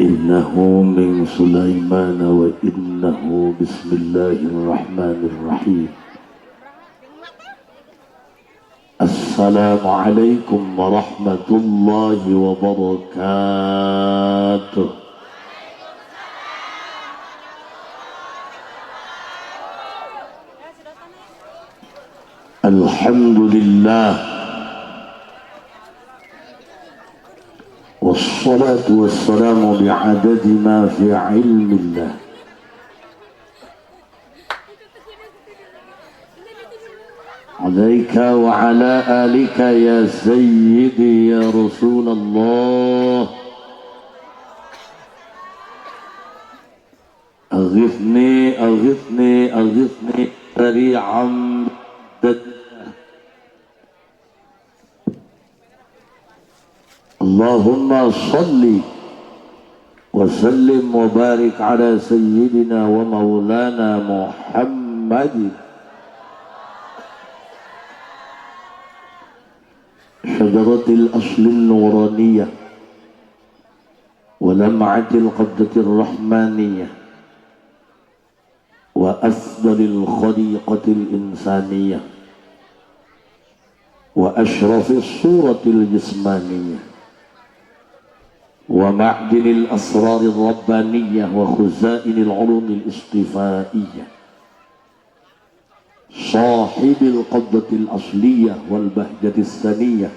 إنه من سليمان وإنه بسم الله الرحمن الرحيم. السلام عليكم ورحمة الله وبركاته. الحمد لله والصلاة والسلام بعدد ما في علم الله عليك وعلى آلك يا سيدي يا رسول الله. أغثني أغثني أغثني سريعا. اللهم صل وسلم وبارك على سيدنا ومولانا محمد شجرة الأصل النورانية ولمعة القبضة الرحمانية وأفضل الخليقة الإنسانية وأشرف الصورة الجسمانية ومعدن الأسرار الربانية وخزائن العلوم الاصطفائية صاحب القبضة الأصلية والبهجة الثانية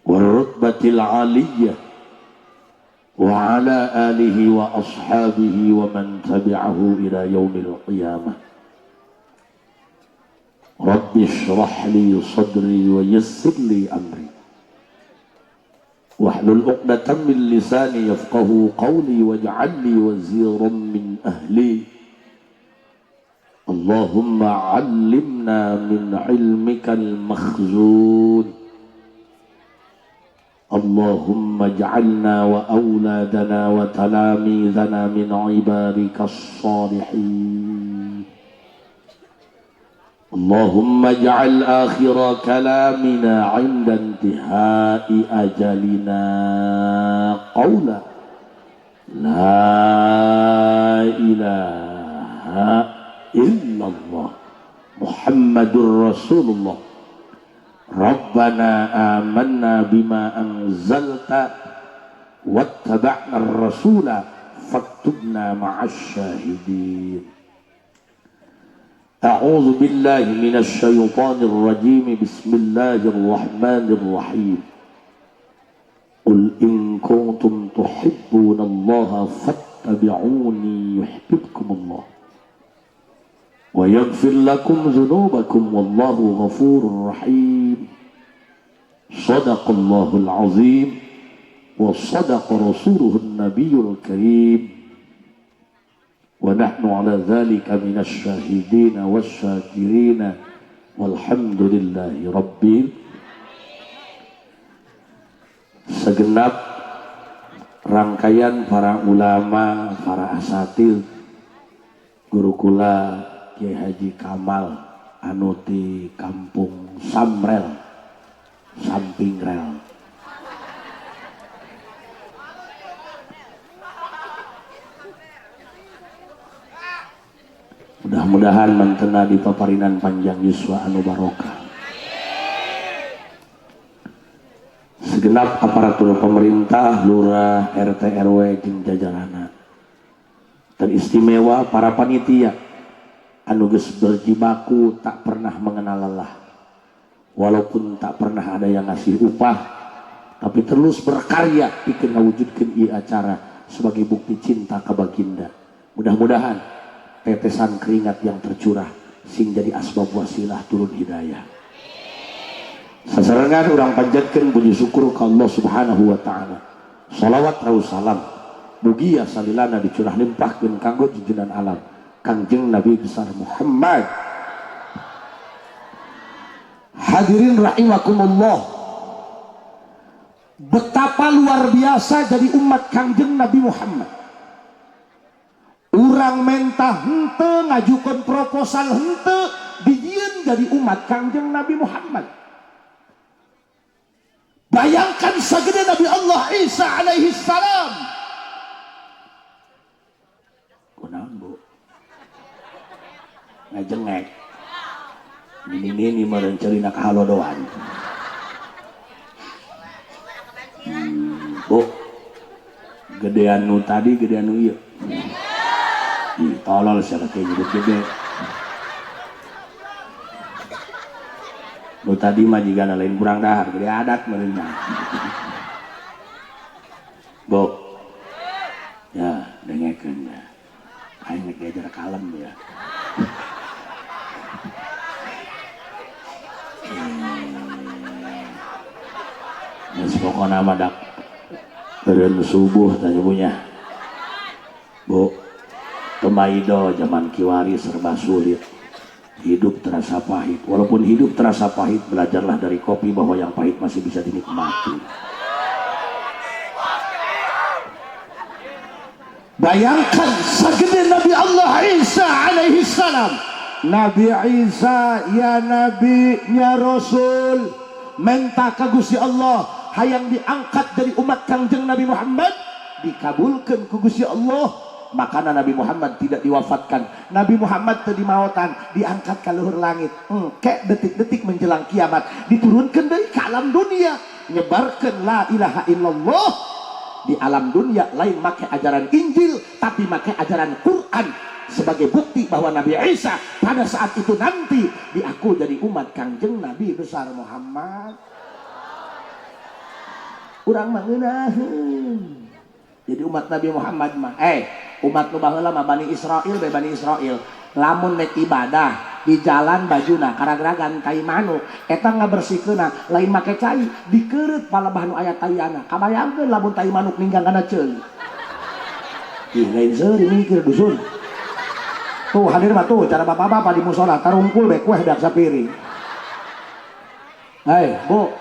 والرتبة العالية وعلى آله وأصحابه ومن تبعه إلى يوم القيامة. رب اشرح لي صدري ويسر لي أمري واحلل عقدة من لساني يفقه قولي واجعل لي وزيرا من أهلي. اللهم علمنا من علمك المخزون. اللهم اجعلنا وأولادنا وتلاميذنا من عبادك الصالحين. اللهم اجعل آخر كلامنا عند انتهاء أجلنا قولا لا إله إلا الله محمد رسول الله. ربنا آمنا بما أنزلت واتبعنا الرسول فاكتبنا مع الشاهدين. أعوذ بالله من الشيطان الرجيم. بسم الله الرحمن الرحيم. قل إن كنتم تحبون الله فاتبعوني يحببكم الله ويغفر لكم ذنوبكم والله غفور رحيم. صدق الله العظيم وصدق رسوله النبي الكريم ونحن على ذلك من الشاهدين والشاكرين والحمد لله ربي. Segenap rangkaian para ulama, para asatid, guru kula Kiai Haji Kamal anu di kampung Samrel, samping rel. Mudah-mudahan mantena di paparinan panjang yuswa anu barokah. Segenap aparatur pemerintah, lurah, RT RW jeung jajarana. Teristimewa para panitia anu geus berjibaku tak pernah mengenal lelah. Walaupun tak pernah ada yang ngasih upah, tapi terus berkarya pikeun ngawujudkeun ieu acara sebagai bukti cinta ka baginda. Mudah-mudahan tetesan keringat yang tercurah sing jadi asbab wasilah turun hidayah. Sasarangan urang panjatkeun puji syukur ka Allah Subhanahu wa taala. Shalawat rahu salam mugia salilana dicurah limpahkeun kanggo junjungan alam Kangjeng Nabi besar Muhammad. Hadirin rahimakumullah, betapa luar biasa jadi umat Kangjeng Nabi Muhammad. Urang mentah hente ngajukan proposal hente dijieun jadi umat Kangjeng Nabi Muhammad. Bayangkan sagede Nabi Allah Isa alaihi salam ngajengek ini meureun cerina kahalodoan. Bu gedean nu tadi gedean nu ieu tolol sia teh hidup gede nu tadi majikan lain kurang dahar gede adat meureun Bu ya dengekeun ya aing rek diajar kalem ya. Pokoknya mah dak beren subuh tanya punya Bu temaido zaman kiwari serba sulit, hidup terasa pahit. Walaupun hidup terasa pahit, belajarlah dari kopi bahwa yang pahit masih bisa dinikmati. Bayangkan segede Nabi Allah Isa alaihi salam. Nabi Isa ya Nabi ya Rasul minta ka Gusti Allah hayang diangkat dari umat Kangjeng Nabi Muhammad, dikabulkan ku Gusti Allah. Makanya Nabi Muhammad tidak diwafatkan, Nabi Muhammad teu dimaotan, diangkat ka luhur langit. Kayak detik-detik menjelang kiamat diturunkan dari ke alam dunia, nyebarkan la ilaha illallah di alam dunia. Lain make ajaran Injil, tapi make ajaran Quran sebagai bukti bahwa Nabi Isa pada saat itu nanti diaku jadi umat Kangjeng Nabi besar Muhammad. Urang mah ngeunaheun jadi umat Nabi Muhammad mah umat nu baheula mah Bani Israil Bani Israil lamun nek ibadah di jalan bajuna karagaragan tai manuk eta ngabersihkeunna lain make cai dikeureut palebah nu aya taiana. Kabayangkeun lamun tai manuk ninggang kana ceul ih lain seuri mikir dusun tuh hadir mah tuh cara bapak-bapak di musola tarungkul bae kueh dak sapiring. Bu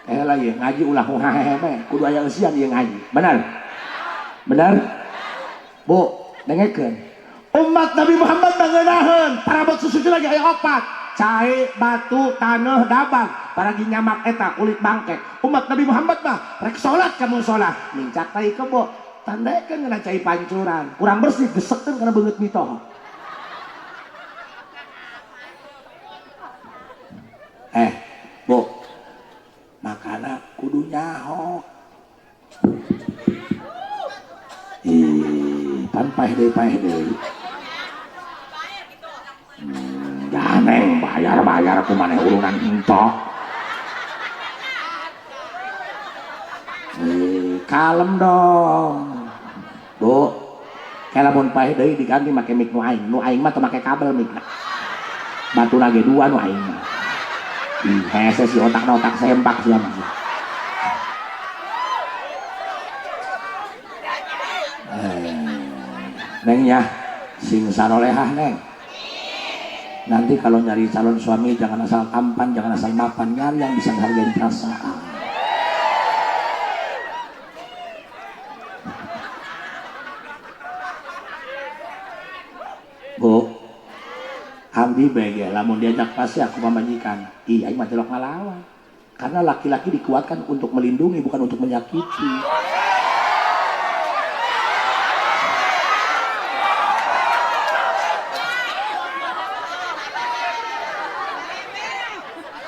lah ya ngaji ulah hehehe kudu aya eusian ieu ngaji benar Bu dengekeun umat Nabi Muhammad ngeunaheun parabot susuju lagi aya opat cahe batu taneuh dabang paragi nyamak eta kulit bangkek. Umat Nabi Muhammad mah rek salat ka musola mincak tai kebo tandaekeun ngeuna cai pancuran kurang bersih gesekkeun kana beungeut mitoh. Bu makana kudu nyahok pan paeh deui janeng bayar aku maneh urunan entok kalem dong Bu kayak lamun paeh deui diganti make mik nu aing mah teu make kabel mik batuna ge dua nu aing mah hese si otakna otak sempak siapa Neng ya sing sarolehah Neng nanti kalau nyari calon suami jangan asal tampan jangan asal mapan, nyari yang bisa menghargai perasaan. Bu Hamdi bege lamun diajak pasti aku pamajikan iya mah jelok ngalawan karena laki-laki dikuatkan untuk melindungi bukan untuk menyakiti.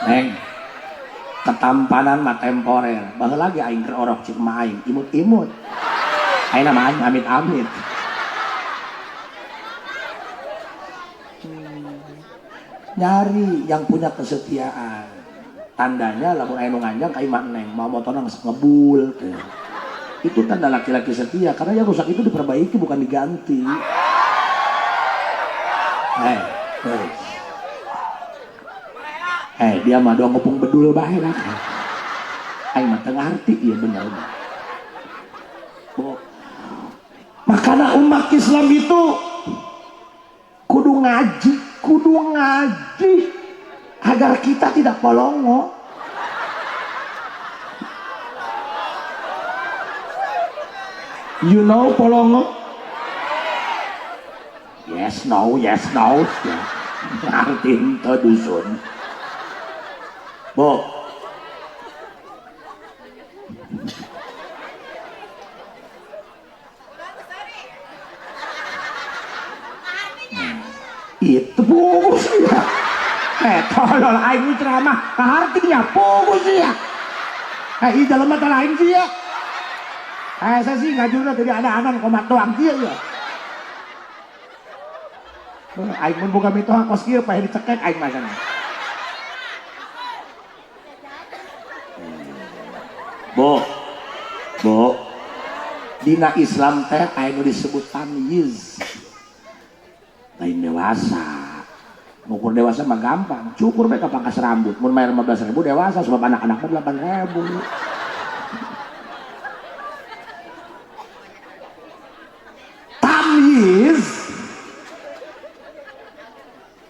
Neng ketampanan mah temporer baheula lagi aing keur orok cik mah aing imut-imut ayeuna mah aing amit-amit. Nyari yang punya kesetiaan tandanya lamun aya nu nganjang ka imah Neng mau motorna geus ngebul itu tanda laki-laki setia karena yang rusak itu diperbaiki bukan diganti. Dia mah doang ngopung bedul bae lah aing mah teu ngarti ieu bener makana umat Islam itu kudu ngaji agar kita tidak polongo. You know polongo? Yes no ngerti ente dusun Bu Itu pugus ya. Tolol aing ceramah kahartinya pugus ya. Ini dalam mata lain sih ya. Saya sih ngajurna tadi ada anan komat doang dia ya. Aing mun boga mitoha kos kieu pahe dicekek aing mah sana. Bo. Dina Islam teh aya nu disebut tamyiz. Lain dewasa. Ngukur dewasa mah gampang. Cukur bae ka pangkas rambut. Mun bayar 15.000 dewasa sebab anak-anak mah 8.000. Tamyiz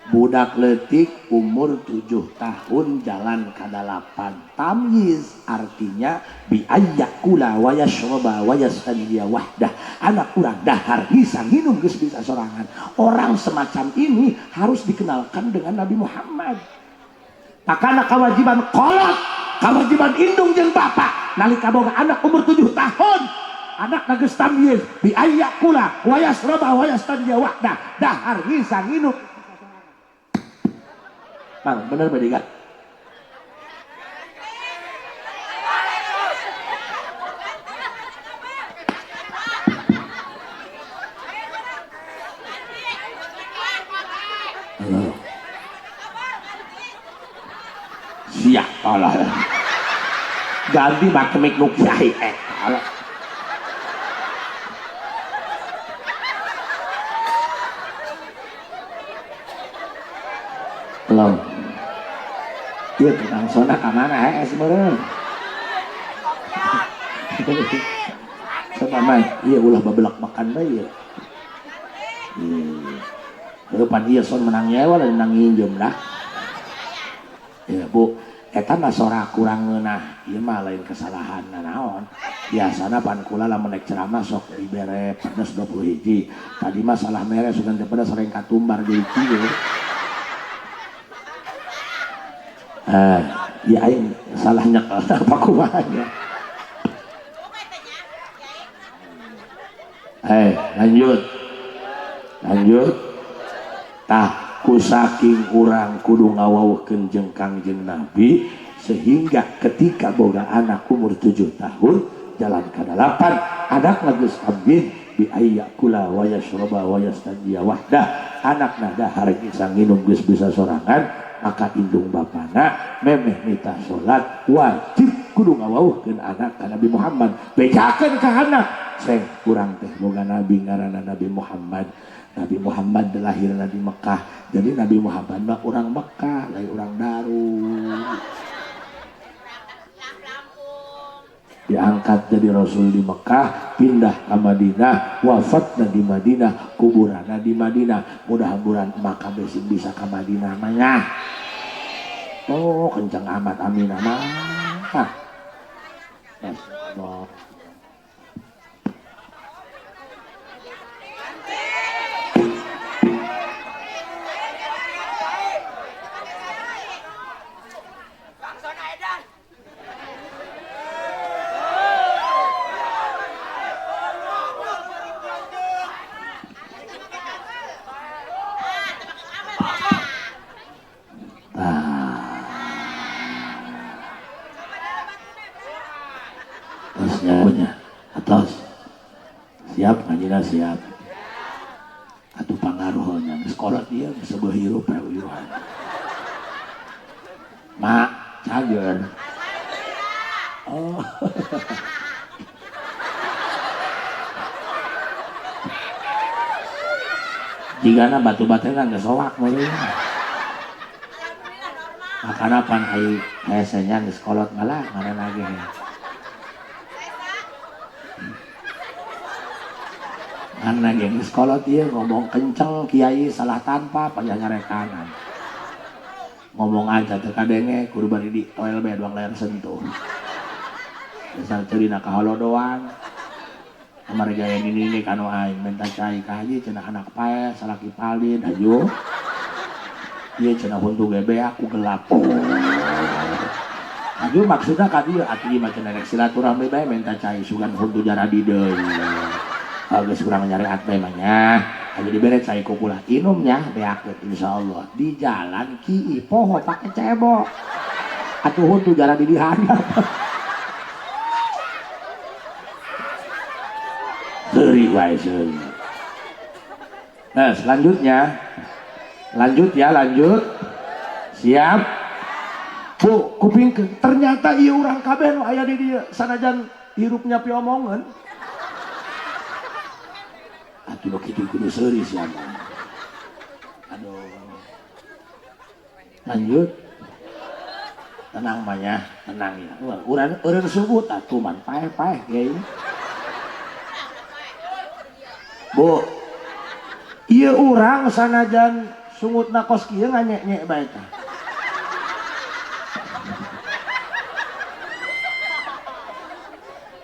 budak leutik umur 7 tahun jalan ka 8. Tamyiz artinya bi ayyakula wa yashraba wa yastanjiya wahdah. Anak urang dahar bisa nginum geus bisa sorangan. Orang semacam ini harus dikenalkan dengan Nabi Muhammad. Makana kewajiban kolot, kewajiban indung jeung bapak nalika boga anak umur 7 tahun. Anak geus tamyiz bi ayyakula wa yashraba wa yastanjiya wahdah. Dahar bisa nginum. Bang, bener bediga. Halo. Siap kalah. Ganti pakai mic nu kiai kalah. Halo. Iya tukang soda kamana meureun. Coba mai, iya ulah babelak makan bae ya. Heupan ieu son menang nyewa dan menang nginjem dah. Ya Bu, eta mah sora kurang ngeunah, ieu mah lain kesalahan naon. Biasana pan kula lamun naik ceramah sok dibere pedes 20 hiji. Tadi mah salah mere sugan teh pedes sering katumbar deui kieu. Ya aing salah nyekel apa kumanya. Lanjut. Tah ku saking urang kudu ngawawuhkeun jeung Kangjeng Nabi sehingga ketika boga anak umur 7 tahun jalan ka 8 anak geus abin bi ayyakula wa yashraba wa yastanjiya wahdah. Anakna dahar bisa nginum geus bisa sorangan. Maka indung bapana memeh mita sholat wajib kudu ngawawuhkeun anak ka Nabi Muhammad. Bejakeun ka anak seng kurang teh boga nabi ngaranna Nabi Muhammad. Nabi Muhammad lahirna di Mekah. Jadi Nabi Muhammad mah urang Mekah, lain urang Darul. Diangkat jadi Rasul di Mekah, pindah ke Madinah, wafatna di Madinah, kuburanna di Madinah. Mudah-mudahan maka besi bisa ke Madinah mah. Oh, kencang amat amin amat. Allah. Atas siap ngajina siap atuh pangaruhnya sekolah dia sebuah hirup uyuhan mak cager oh jika batu-batu kan gak sowak mulai makanya pan ayah di sekolah malah mana lagi karena yang di sekolah dia ngomong kenceng kiai salah tanpa payah nyarekanan ngomong aja terkadangnya kudu bari di toel be doang layar sentuh asal cerina kaholo doang kamar gaya ini kanu aing minta cai kaji cenah anak pae salaki palin ayo ieu cenah huntu gebe aku gelap ayo maksudnya ka dieu atuh ieu mah cenah rek silaturahmi bae minta cai sugan huntu jaradi deui. Geus kurang nyari at bae mah nya Jadi beret saya kupulah inumnya beakeun insyaallah di jalan Ki Poho pakai cebok. Atuhun tuh jalan di dihandap. Seuri wae seuri. Nah, selanjutnya lanjut. Siap. Bu, kupingkeun ternyata ieu urang kabeh nu aya di dieu sanajan hirupnya piomongan. Atuh nu kitu kudu seuri siapa. Aduh. Lanjut. Tenang mah ya, tenang ya. Urang subut atuh man paeh-paeh ge. Bu, ieu urang sanajan sungutna kos kieu nganyek-nyek bae tah.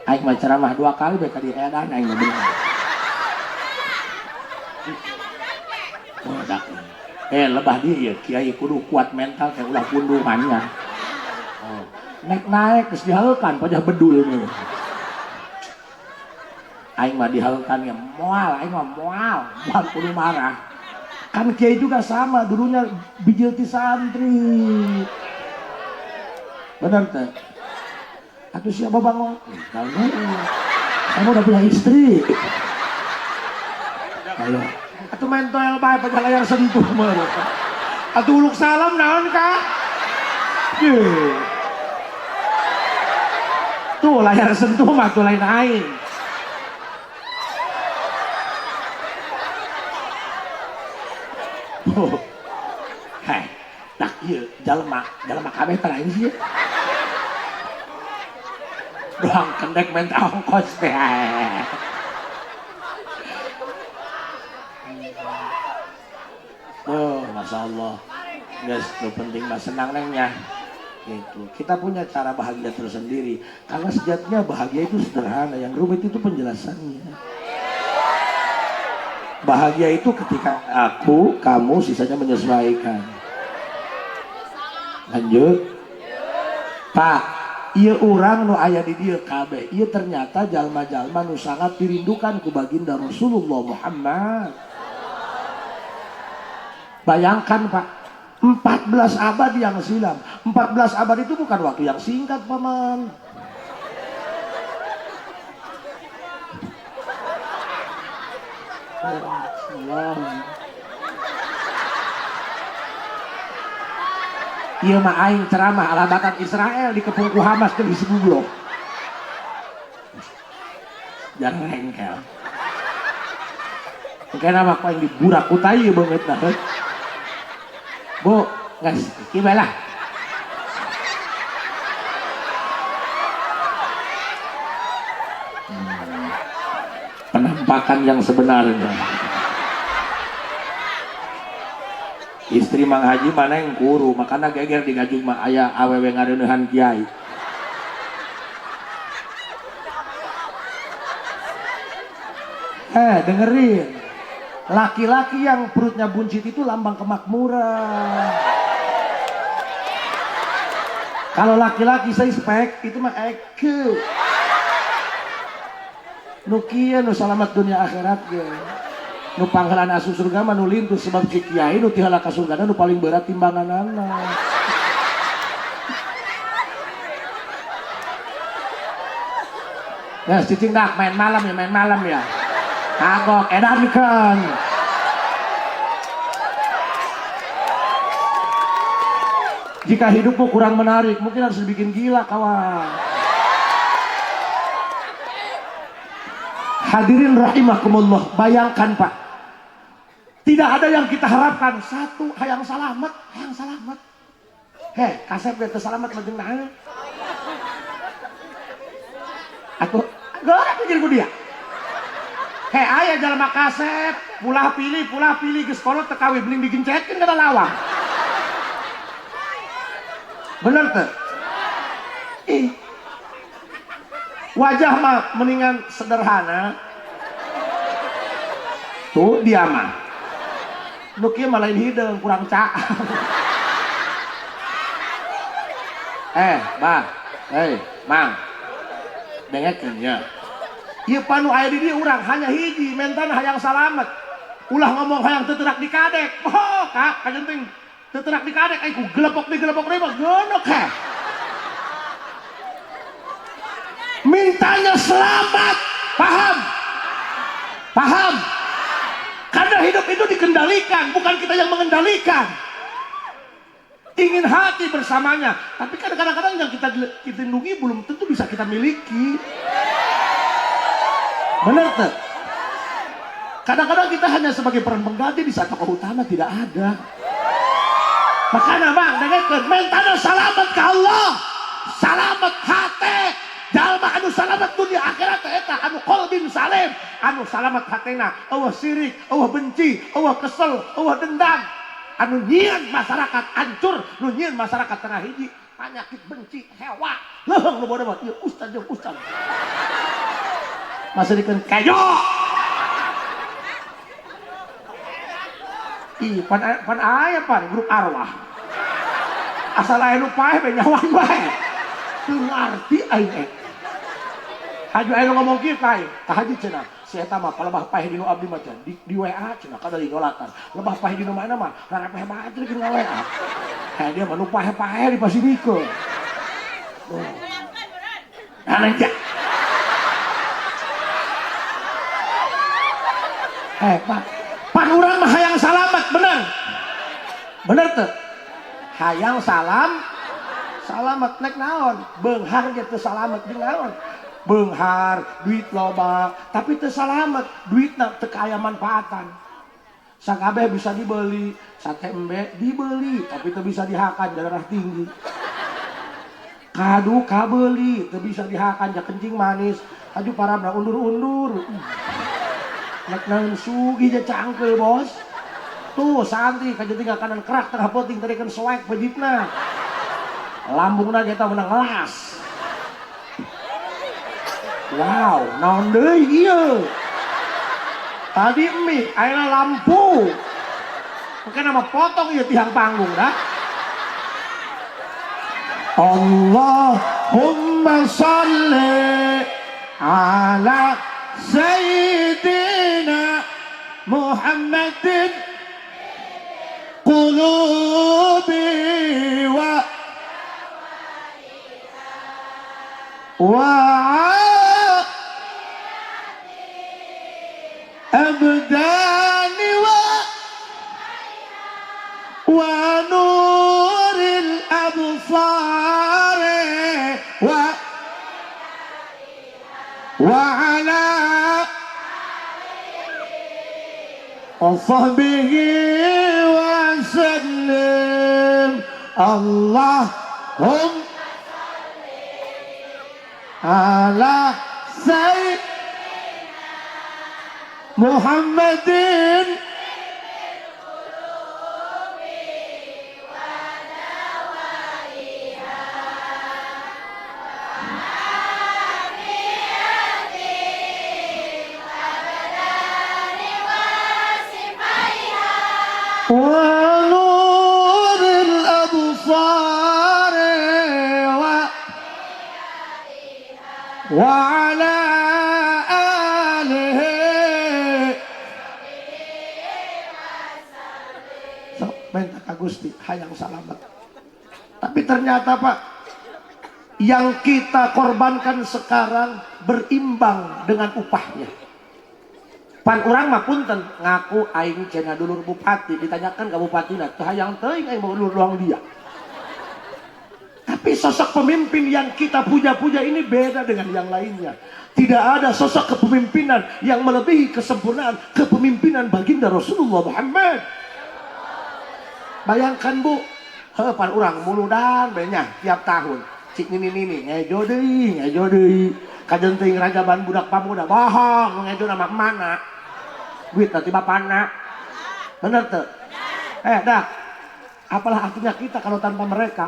Aing mah ceramah 2 kali bae ka di edan aing mah bener. Bodak. Lebah dia kiai kudu kuat mental kayak ulah punduhannya. Naik terus dihaeukan pajah bedul nih. Aing mah dihaeukan ya moal, aing mah moal, bukan kudu marah. Kan kiai juga sama, dulunya bijil ti santri. Benar teh. Atuh siapa bangong? Kamu udah punya istri. Ayo. Atuh main toel bae pada layar sentuh mah. Atuh uluk salam naon Kak? Tuh layar sentuh mah tuh lain aing. Heh, tak ieu jalma kabeh teh lain sih. Doang kendek minta ongkos teh. Oh, Masya Allah. Guys, itu penting mah senang nengnya. Gitu. Kita punya cara bahagia tersendiri. Karena sejatinya bahagia itu sederhana. Yang rumit itu penjelasannya. Bahagia itu ketika aku, kamu, sisanya menyesuaikan. Lanjut. Pak, ieu urang nu aya di dieu kabeh. Ieu ternyata jalma-jalma nu sangat dirindukan ku baginda Rasulullah Muhammad. Bayangkan Pak, 14 abad yang silam. 14 abad itu bukan waktu yang singkat Paman. Ieu mah aing ceramah alabatan Israel dikepung ku Hamas jeung isi goblok. Jangan rengkel. Kena mah aing diburak ku tai beungeut nah. Bu, guys, gimana? Penampakan yang sebenarnya. Istri Mang Haji mana yang kuru, makanya geger di ngajung mah aya awewe ngareunehan kiai. Dengerin. Laki-laki yang perutnya buncit itu lambang kemakmuran. Kalau laki-laki saya spek itu mah eke. Nu kieu nu salamat dunia akhirat ge. Nu panghalan asup surga mah nu lintus sebab si kiai nu tihala ka surgana nu paling berat timbanganana. Nah, cicing dak main malam ya. Kagok edankeun. Jika hidupmu kurang menarik, mungkin harus dibikin gila kawan. Hadirin rahimakumullah, bayangkan Pak. Tidak ada yang kita harapkan. Satu, hayang salamet. Kasep teu salamet lajeng naon. Aku pikir ku dia. Aya jalma kasep, pulah pilih geus kolot teu kawi bening digencetkeun kana lawang. Bener teh? Wajah mah mendingan sederhana. Tuh dia mah. Nu kieu mah lain hideung kurang caang. Mang. Dengekeun nya. Ieu panu aya di dieu urang hanya hiji mentana hayang salamet. Ulah ngomong hayang teterak di kadek. Oh, Kak, kajenting teterak di kadek ku gelepok di mah gono Kak. Mintanya selamat. Paham? Paham? Karena hidup itu dikendalikan, bukan kita yang mengendalikan. Ingin hati bersamanya, tapi kadang-kadang yang kita lindungi belum tentu bisa kita miliki. Benar tak? Kadang-kadang kita hanya sebagai peran pengganti di saat tokoh utama tidak ada. Makanya bang, dengarkan, mentana selamat ke Allah, selamat hati, jalma anu selamat dunia akhirat eta anu qalbin salim, anu selamat hatena, eueuh sirik, eueuh benci, eueuh kesel, eueuh dendam. Anu nyieun masyarakat hancur, nu nyieun masyarakat tengah hiji penyakit benci hewa leuheung nu bodoh ieu ustaz jeung ustaz masih dikeun kayo ih pan aya pan grup arwah asal aya nu paeh be nyawan bae teu ngarti aing haju aya nu ngomong kieu ka aing tah haji cenah si eta mah palebah paeh dinu abdi mah di WA cenah kada digolatan lebah paeh dinu mana mah rara paeh bae teh dikeun WA kayak dia mah nu paeh-paeh di Pasifikeun ananja pan urang mah hayang salamet bener teu hayang salamet nek naon beunghar ge teu salamet jeung naon beunghar duit loba tapi teu salamet duitna teu aya manfaatan sakabeh bisa dibeli sate embe dibeli tapi teu bisa dihakan darah tinggi kadu kabeli teu bisa dihakan ja kencing manis aju parabna undur-undur nek naon sugi ja cangkeul bos tuh santri kajenting kanan kerak tengah penting tadi kan soek pejitna lambungna eta menang ngelas wow naon deui ieu tadi mie ayeuna lampu mungkin nama potong ieu tiang panggung dah Allahumma sholli ala sayyidina Muhammadin qulubi wa abdani wa nuril absari wa ala sahbihi wa sallim Allahumma ala sayyidina Muhammadin wa nuril absari wa ala minta ka Gusti hayang salamet. Tapi ternyata Pak, yang kita korbankan sekarang berimbang dengan upahnya. Pan urang mah punten ngaku aing cenah dulur bupati, ditanyakan ke bupatina teu hayang teuing aing dulur doang dia. Tapi sosok pemimpin yang kita puja-puja ini beda dengan yang lainnya. Tidak ada sosok kepemimpinan yang melebihi kesempurnaan kepemimpinan baginda Rasulullah Muhammad. Bayangkan Bu, pan urang muludan banyak tiap tahun. Cik nini ngejo deui. Kajenting rajaban budak pamuda bohong ngejo nama mana? Duit nanti bapana. Bener tuh? Dah. Apalah artinya kita kalau tanpa mereka?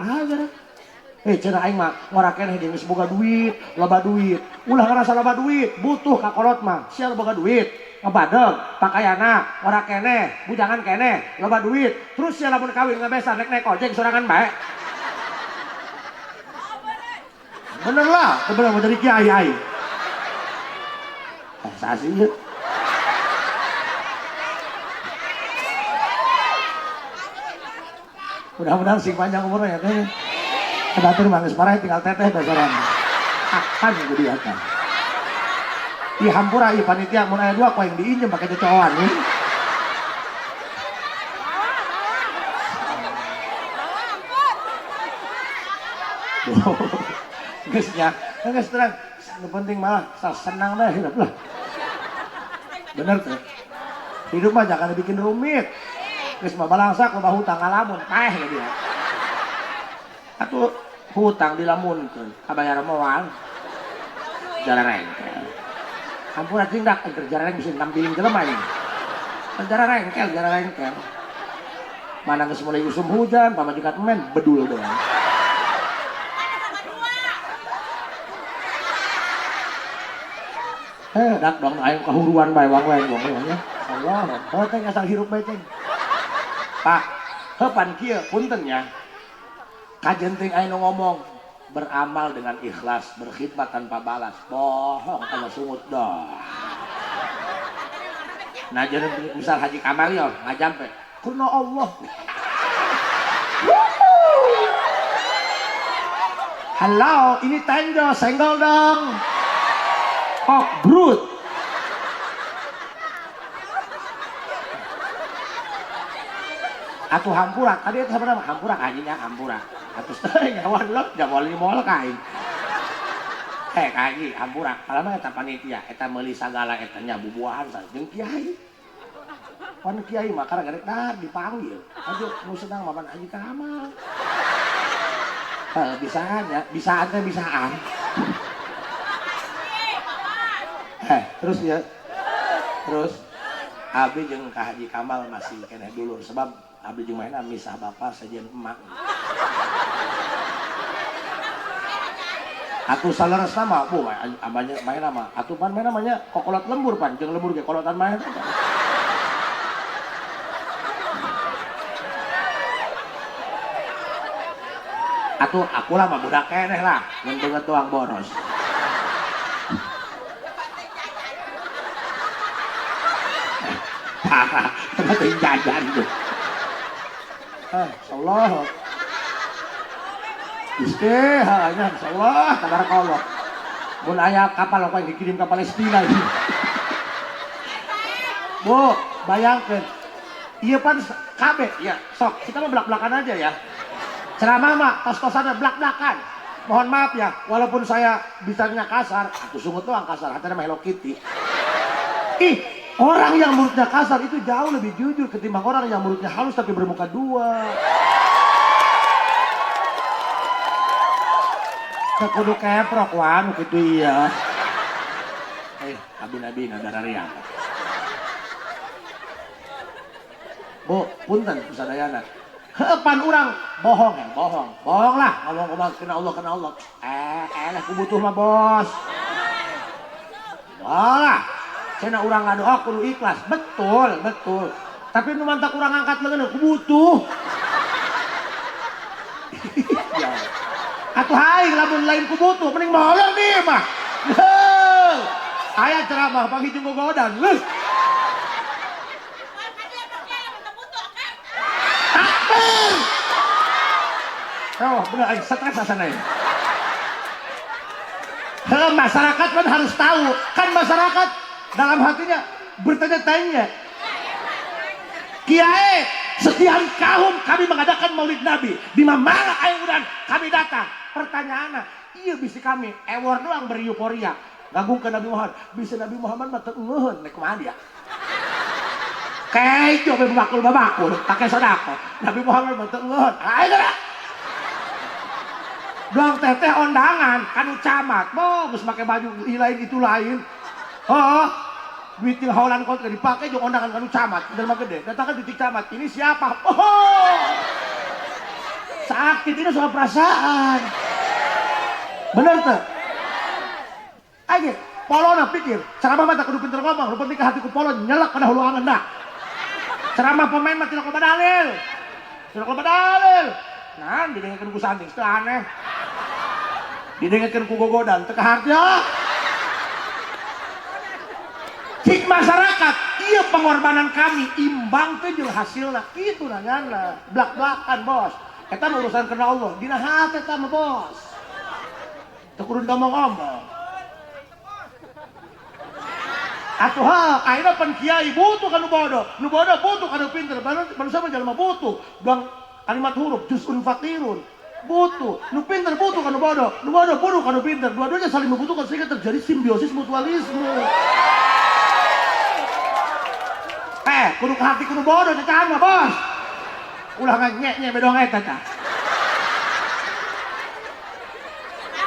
Cenah aing mah ngorakeun jeung geus boga duit, loba duit. Ulah ngarasa loba duit, butuh ka kolot mah. Sia boga duit. Ngebadeg, pakaiana, ora kene, bujangan kene, loba duit. Terus ya lamun kawin ngabesa naik ojek sorangan bae. Bener lah, bener mau dari kiai ai. Sasi. Mudah-mudahan sing panjang umurnya ya kayaknya. Kedatur mangis marah tinggal teteh dasaran. Akan jadi akan. Ih hampura ih panitia mun aya dua ku yang diinjem pakai cocokan nih. Geusnya, geus terang. Nu penting malah senang dah hidup lah. Bener tuh. Hidup mah jangan dibikin rumit. Geus mah balangsak loba hutang ngalamun paeh ya dia. Atuh hutang dilamunkeun, kabayar moal. Jalan rengkel. Ampun tindak kerja rengkel bisa nampiling jelema ini. Jalan rengkel. Mana geus mulai usum hujan, pamajikan men bedul doang. Dak dong aing kahuruan bae wang-wang ya. Allah, teh asal hirup bae teh. Pak, heupan kieu punten nya. Kajenting aing ngomong beramal dengan ikhlas, berkhidmat tanpa balas. Bohong kana sungut doh. Nah jadi misal Haji Kamal yo ngajampe, "Kuna Allah." Halo, ini Tenjo, senggol dong. Oh, brut. Atuh hampura, tadi itu sebenarnya hampura kajinya hampura. Atuh nyawan lo, jangan mol kain. Kaji hampura, kalau mah eta panitia, eta meuli sagala eta nya bubuahan sa jeung kiai. Pan kiai mah karek dah dipanggil. Aduh, nu sedang maman Haji Kamal. Bisaan. Terus ya. Terus Abi jeung Kak Haji Kamal masih keneh dulu sebab Abi jeung maena misah bapak sajian emak. Atuh saleresna mah bu abanya maena mah atuh pan maena mah nya kokolot lembur pan jeung lembur ge kolotan maena. Atuh akulah mah budak keneh lah mun beungeut tuang boros. Penting jajan tuh. Insyaallah. Hanya insyaallah tabarakallah. Mun aya kapal apa yang dikirim ke Palestina ini. Bu, bayangkan. Iya pan kabeh ya. Sok, kita mah belak-belakan aja ya. Ceramah mah tos-tosan belak-belakan. Mohon maaf ya, walaupun saya bisanya kasar, aku sungut doang kasar, hatana mah Hello Kitty. Orang yang mulutnya kasar itu jauh lebih jujur ketimbang orang yang mulutnya halus tapi bermuka dua. Kudu keprok wan gitu iya. Abi ada rariang. Bu, punten pusadayana. Heupan urang bohong lah ngomong kena Allah. Lah ku butuh mah bos. Walah. Cenah urang ngadoa kudu ikhlas, betul. Tapi nu mantak urang angkat leungeun ku butuh. Ya. Atuh haing lamun lain ku butuh, mending molor nih mah. Aya ceramah pagi jeung gogodan. Takbir. Oh, bener aing stres asana ya. Masyarakat kan harus tahu, kan masyarakat dalam hatinya bertanya-tanya. Kiai, setiap tahun kami mengadakan Maulid Nabi. Di mana ayudan kami datang. Pertanyaannya, iya bisa kami ewor doang beryuforia. Gabung ke Nabi Muhammad. Bisa Nabi Muhammad mah teueuheun nek kumaha dia. Kejo be bakul pakai sodako. Nabi Muhammad mah teueuheun. Ayo dah. Doang teteh ondangan kanu camat. Geus make baju lain itu lain. Duit yang haulan kau dipakai jeung ondangan kanu camat, derma gede. Datang di camat, ini siapa? Sakit ini soal perasaan. Bener tuh? Aja, polona pikir, ceramah mah tak kudu pinter ngomong, lu penting ke hatiku polon nyelak kana hulu angan dah. Ceramah pemain mah tidak loba dalil. Nah, didengarkeun ku sanding teu aneh. Didengarkeun ku gogodan teu kaharja. Cik masyarakat, iya pengorbanan kami imbang tuh jeung hasilna kitu nanyana. Blak-blakan bos. Eta urusan kena Allah. Dina hati eta mah bos. Teu kudu ngomong-ngomong. Atuh akhirnya pan kiai butuh kan nu bodoh butuh kan nu pinter. Manusia mah jalma butuh. Doang kalimat huruf juz'un fakirun. Butuh, nu pinter butuh kan nu bodoh butuh kan nu pinter. Dua-duanya saling membutuhkan sehingga terjadi simbiosis mutualisme. Kudu hati kudu bodoh cacahan mah bos. Ulah nganyek-nyek bedong eta tah.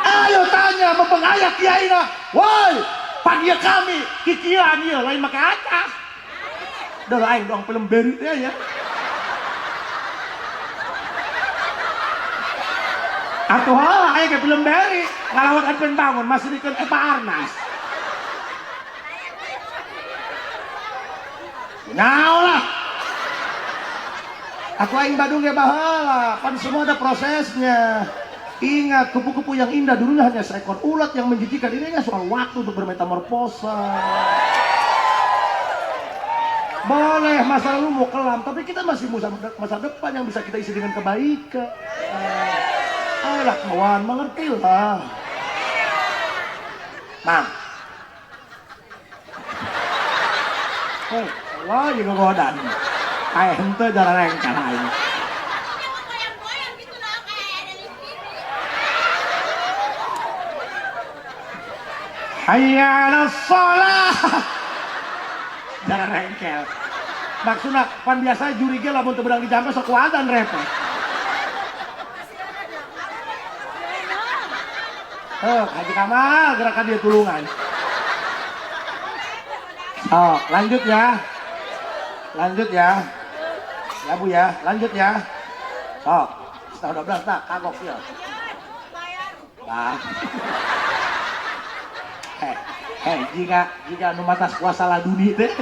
Ayo tanya mempengayak kiaina. Woi, pan ieu kami kikieuan ieu lain make acah. Da aing doang film beri teh ya. Atuh aya ge film beri ngalawan Adven Bangun masih dikeun Eva Arnas. Naolah. Aku aing Badung ya bahala, pan semua ada prosesnya. Ingat, kupu-kupu yang indah dulunya hanya seekor ulat yang menjijikan. Ini hanya soal waktu untuk bermetamorfosa. Boleh masa lalu mau kelam, tapi kita masih masa depan yang bisa kita isi dengan kebaikan. Ayolah kawan, mengertilah. Mang. Wah, juga godan. Kayak henteu jalan rengkel aing. Hayya 'alas shalah. Jalan rengkel. Maksudna pan biasa juri ge lamun teu beudang dijampe sok kuatan repot. Haji Kamal gerakan dia tulungan. Oh, lanjut ya. Ya Bu ya, lanjut ya. Sok, setahun 12 tak, kagok ya. Nah. Jika nu matas kuasa laduni teh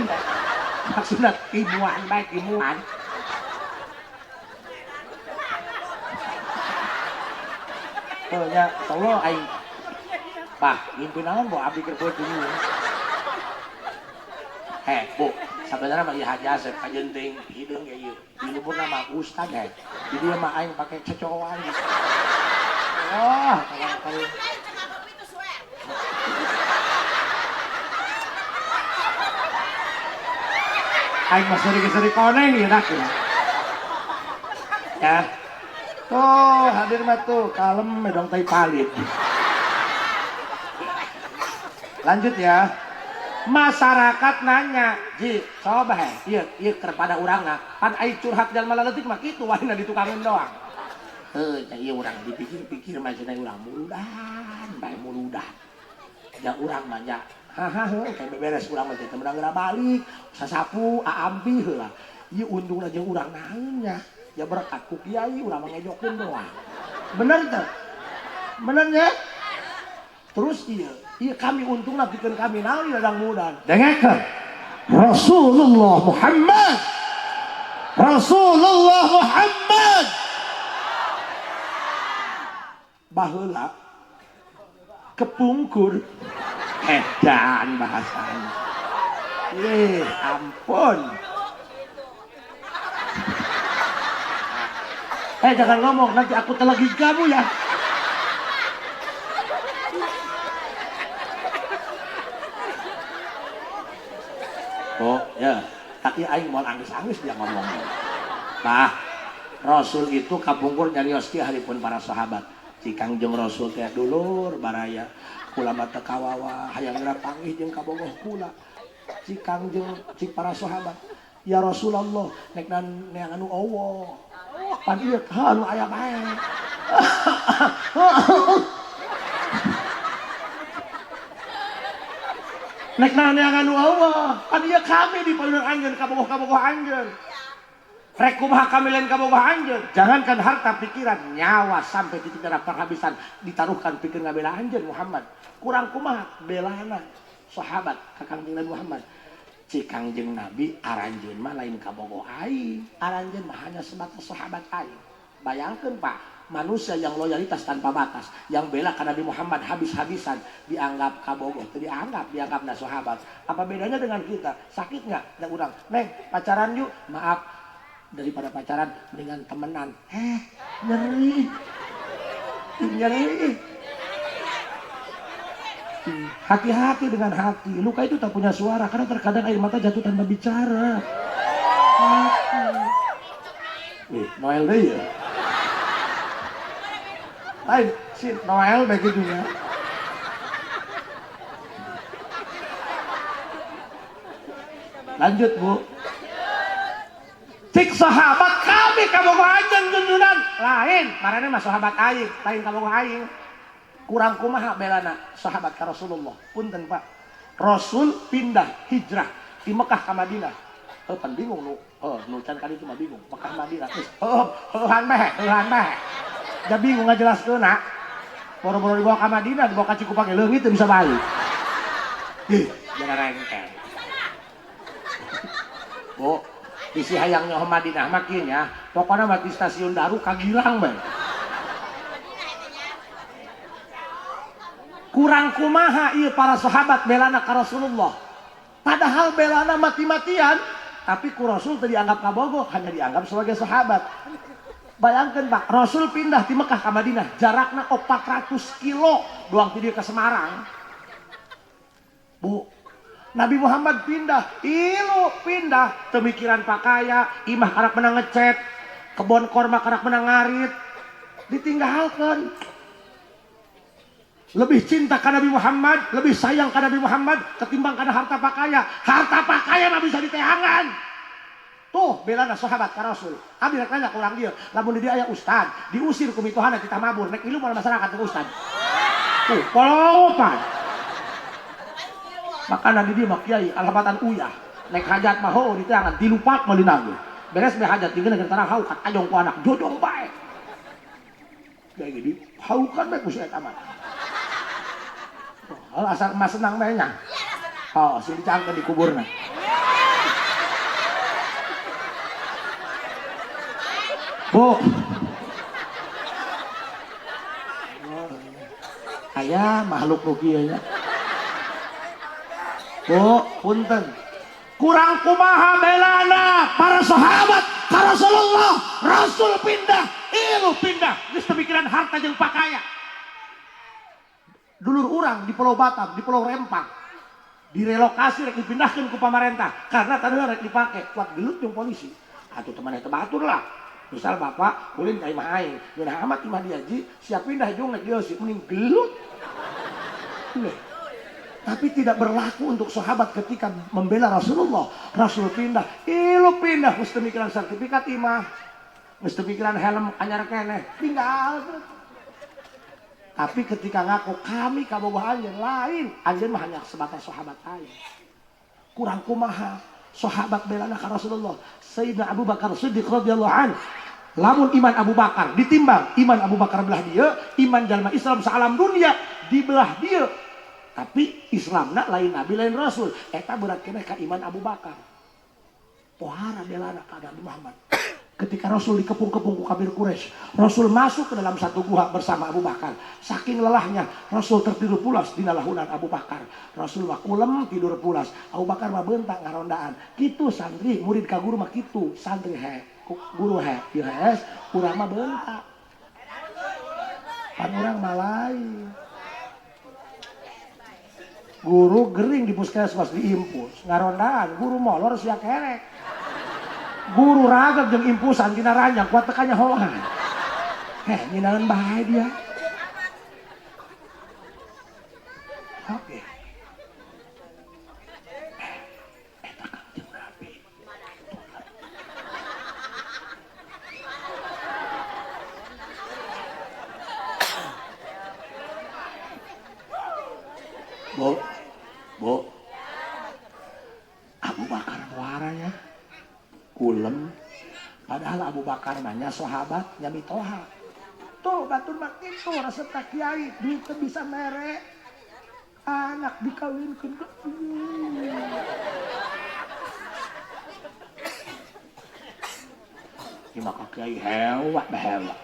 maksudna imuan baik imuan. Nya Allah aing. Bah, ngimpi naon Bu abdi keur poe dulu. Bu, sebenarnya mah ieu Haji Asep kajenting hideung ya ieu. Di luburna mah ustad Di dieu mah aing pake cocokan. Wah, kalau aing mah seri koneng ieu dak ya. Tuh, hadir mah tuh, kalem medong tai palit. Lanjut ya. Masyarakat nanya, Ji, coba ieu kepada urangna, pan ai curhat jalma leutik mah kitu wae ditukangin doang. Nya ieu urang dipikir-pikir mah cenah urang muludan, bae muludan. Ja urang mah nya, kayak beberes urang mah teh menang geura balik, sasapu aampi heula. Ieu undungna jeung urang naeun nya. Ya berkat ku kiai urang mah ngejokeun doang. Bener teh? Benernya? Terus iya kami untung bikin kami naon dadang mudan. Dengarkan. Rasulullah Muhammad. Baheula kepungkur edan bahasanya. Ampun. Jangan ngomong, nanti aku telegi kamu ya. Oh ya, tapi aing mau angis-angis dia ngomongnya. Nah, Rasul itu kapungkur nyarios ki haripun para sahabat. Cikang jeung Rasul teh dulur baraya. Kula mah teu kawawa, hayang geura panggih jeung kabogoh kula. Cikang jeung cik para sahabat. Ya Rasulullah, nek neangan anu Allah. Pan ieu anu aya bae. Nek neangan anu Allah, pan ieu kami di palunan anjeun kabogoh anjeun. Rek kumaha kami lain kabogoh anjeun. Jangankan harta pikiran, nyawa sampai titik darah penghabisan ditaruhkan pikeun ngabela anjeun Muhammad. Kurang kumaha belana sahabat kakang jeung Muhammad. Cikang jeung Nabi aranjeun mah lain kabogoh aing. Aranjeun mah hanya sebatas sahabat aing. Bayangkeun Pak, manusia yang loyalitas tanpa batas, yang bela karena Nabi Muhammad habis-habisan dianggap kabogoh, dianggapna sahabat. Apa bedanya dengan kita? Sakit nggak? Ada orang, neng pacaran yuk, maaf, daripada pacaran mendingan temenan. Nyeri. Hati-hati dengan hati. Luka itu tak punya suara karena terkadang air mata jatuh tanpa bicara. Noel deh ya. Lain si Noel begitunya. Lanjut Bu. Cik sahabat kami kabogoh aing junjunan lain. Marane mah sahabat aing, lain kabogoh aing. Kurang kumaha belana sahabat ka Rasulullah. Punten Pak. Rasul pindah hijrah di Mekah ke Madinah. Pan bingung nu. Nu can kali itu mah bingung. Mekah Madinah. Heuhan meh. Da bingung ngajelaskeunna. Boro-boro dibawa ke Madinah, dibawa ka Cikupang leungit teu bisa balik. Jangan rengkel. Bu, isi hayangnya Madinah makin ya. Pokoknya mati stasiun Daru kagilang bae. Kurang kumaha ieu para sahabat belana ka Rasulullah. Padahal belana mati-matian, tapi ku Rasul teu dianggap kabogoh, hanya dianggap sebagai sahabat. Bayangkan Pak, Rasul pindah di Mekah ke Madinah, jaraknya 400 kilo doang ti dieu ke Semarang. Bu, Nabi Muhammad pindah, pindah, pemikiran pakaya, imah karak menang ngecet, kebon korma karak menang ngarit, ditinggalkan. Lebih cinta ke Nabi Muhammad, lebih sayang ke Nabi Muhammad ketimbang karena harta pakaya. Harta pakaya mah bisa diteangan. Tuh belana sahabat ka Rasul. Abi rek nanya kurang dia, lamun di dia aya ustad, diusir ku mitohana kita mabur, nek ilu masyarakat ke ustad. Tuh, polopan. Makanya di dia mah kiai alhabatan uyah. Nek hajat mah heuh diteangan, dilupak meulina ge. Beres be hajat tinggal keur tarang hau kat ajong ku anak jodong bae. Kayak gini, hau kan bae ku si eta mah. Asal emas senang mainnya. Sini cangkeh di kuburna. Bu. Aya makhluk nu kieu nya. Bu, punten. Kurang kumaha belana para sahabat ka Rasulullah. Rasul pindah, ilu pindah. Geus pikiran harta jeung pakaya. Dulur orang di Pulau Batam, di Pulau Rempang direlokasi rek dipindahkan ke pemerintah karena tanah rek dipakai kuat gelut yang polisi atau teman itu batur lah. Misal bapak ulin ka imah aing ngeunah amat imah diaji siap pindah jeung nek dia sih mending gelut. Tapi tidak berlaku untuk sahabat ketika membela Rasulullah. Rasul pindah, ilu pindah mesti mikiran sertifikat imah, mesti mikiran helm anyar keneh tinggal. Tapi ketika ngaku kami kabogoh anjeun lain, anjeun mah hanya sebatas sahabat aing. Kurang kumaha sahabat belana ka Rasulullah. Sayyidina Abu Bakar Siddiq radhiyallahu an. Lamun iman Abu Bakar ditimbang, iman Abu Bakar belah dia, iman jalma Islam saalam dunia di belah dia. Tapi Islamna lain nabi lain rasul. Eta berat keneh ka iman Abu Bakar. Pohara belana ka Nabi Muhammad. Ketika Rasul dikepung-kepung ku kafir Quraisy, Rasul masuk ke dalam satu gua bersama Abu Bakar. Saking lelahnya, Rasul tertidur pulas di lahunan Abu Bakar. Rasul mah kulem tidur pulas. Abu Bakar mah bentak ngarondaan. Kitu santri, murid ka guru mah kitu. Santri guru ieu hees, urang mah bentak. Pan urang mah lain. Guru gering di puskesmas diimpus, ngarondaan, guru molor sia kerek. Guru ragam jeung impusan tina ranjang kuat tekannya hoan. Nyinaeun bae dia. Oke. Eta Kangjeng Nabi. Bu. Abu Bakar muaranya. Kulem, padahal Abu Bakar nanya sahabat nyami toha. Tuh batur mak itu resep tak kiai, duit bisa merek, anak dikawinkeun. Ieu mah kiai hewa bahewa.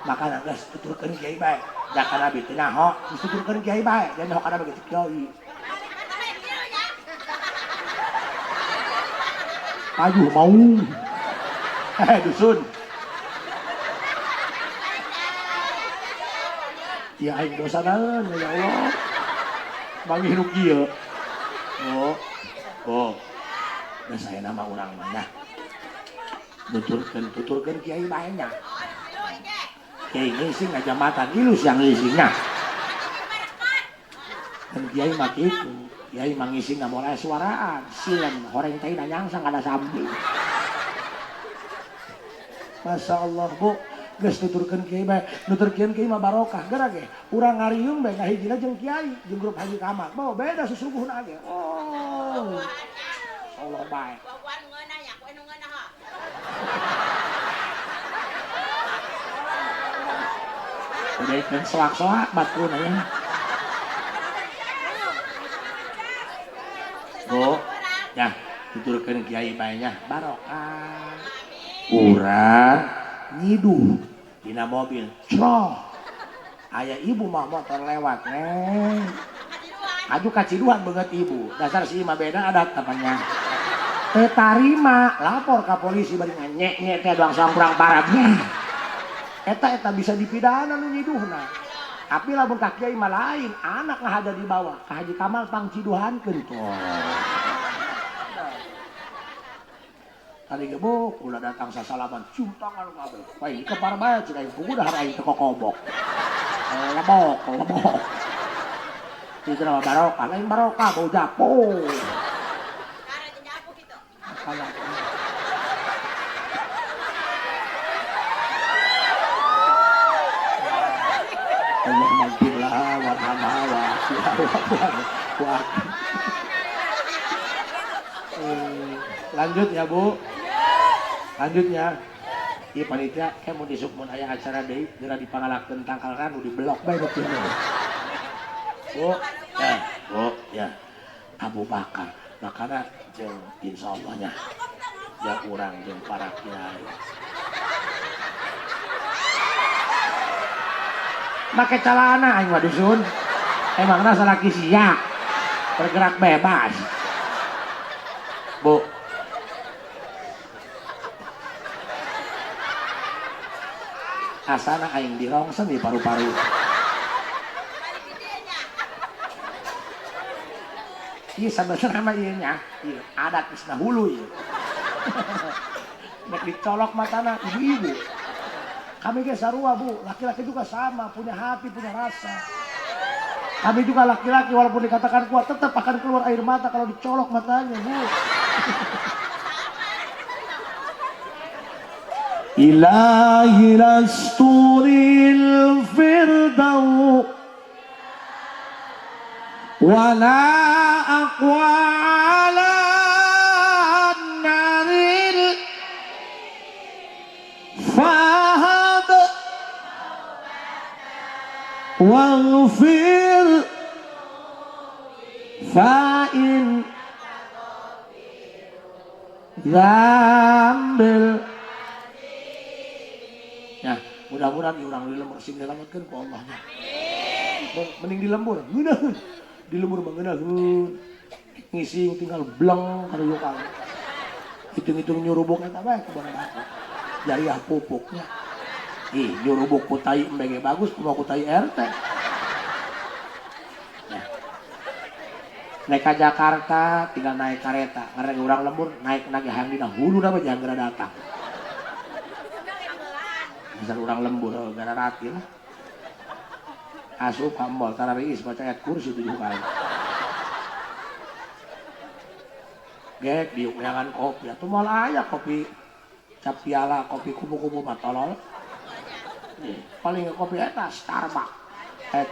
Makana geus tuturkeun kiai bae, da kana nabi teh nyaho, tuturkeun kiai bae, dan nyaho kana begitu kiai. Aduh mau. Dusun. Ya aing dosa naon ya Allah. Bagi hidup kieu. Oh. Da saya nama urang mah nya. Tuturkeun kiai bae nya. Kiai ngising ngajamatan ilus yang ngisingna. Dan kiai mah kitu. Kiai mah ngising mulai suaraan, silen horeng teh nyangsang kada sambil. Masya Allah Bu, geus tuturkeun kiai bae, nuturkeun kiai mah barokah. Gara ge urang ngariung bae ngahijina jeung kiai, jeung grup Haji Kamal. Bo beda susuguhna ge. Oh. Allah bae. Bawan ngeuna nya, ku anu ngeuna ha. Udah kan soak-soak batuna ya. Bu, ya tuturkeun kiai bae nya barokah. Urang nyiduh dina mobil croh aya ibu mah motor lewat aju kaciduhan banget ibu dasar si mah beda adat apanya teh tarima lapor ka polisi bari nyek teh doang kurang parabnya eta bisa dipidana nu nyiduhna tapi lamun ka kiai mah lain anak ngahada di bawah ka Haji Kamal pangciduhankeun tuh. Tadi gebuk, ulah datang sasalaman, cium tangan kabel. Baik, kepar bae cina ieu kudu dahar aing teu kokobok. Lebok. Itu nama barokah, lain barokah bau japo. Kare jeung japo kitu. Allah maghfirlah warhamha wa lanjut ya Bu. Lanjutnya ieu panitia ke mun disuk mun aya acara deui geura dipangalakeun tangkal ranu di blok bae kieu. Bu, ya. Abu Bakar makana jeung insyaallah nya urang jeung para kiai. Make calana aing mah dusun. Emangna salaki sia bergerak bebas. Bu, asana aing dirongsen di paru-paru. Ieu sabenerna mah ieu nya, ieu adat geus dahulu ieu. Nek dicolok matana ibu-ibu. Kami ge sarua Bu, laki-laki juga sama, punya hati, punya rasa. Kami juga laki-laki walaupun dikatakan kuat tetap akan keluar air mata kalau dicolok matanya Bu. Ilahi lasturil firdaw wala aqwa ala naril fahad waghfir fa'in zambil. Nah, mudah-mudahan urang di lembur sing dilamatkeun ku Allah nya. Mending di lembur, ngeunaheun. Di lembur mah ngeunaheun. Ngising tinggal bleng kareu kang. Hitung-hitung nyurubuk eta bae ku barang baku. Jariah pupuknya. Ih, nyurubuk ku tai embege bagus kumaha ku tai RT. Nah. Naik ke Jakarta tinggal naik kereta, ngareng urang lembur naik nage hang dina hulu na mah jangan geura datang. Misal urang lembur gara rati lah. Asup ka mall tarariis baca ayat kursi 7 kali. Gek diuk neangan kopi atuh moal aya kopi cap piala kopi kubu-kubu mah tolol. Paling kopi eta Starbucks.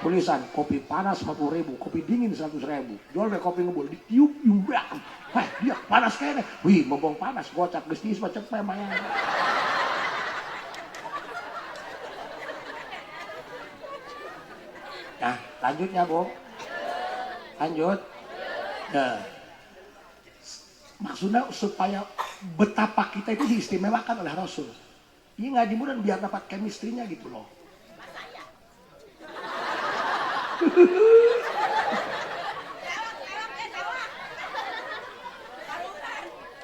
Tulisan kopi panas 50.000, kopi dingin 100.000. Jual deh kopi ngebul ditiup yumbak. Dia panas kayaknya. Wih, bobong panas gocap geus tiis mah cepet maya. Nah, lanjutnya Bu. Lanjut. Nah. Maksudnya supaya betapa kita itu diistimewakan oleh Rasul. Ini ngaji mudah biar dapat chemistry-nya gitu loh.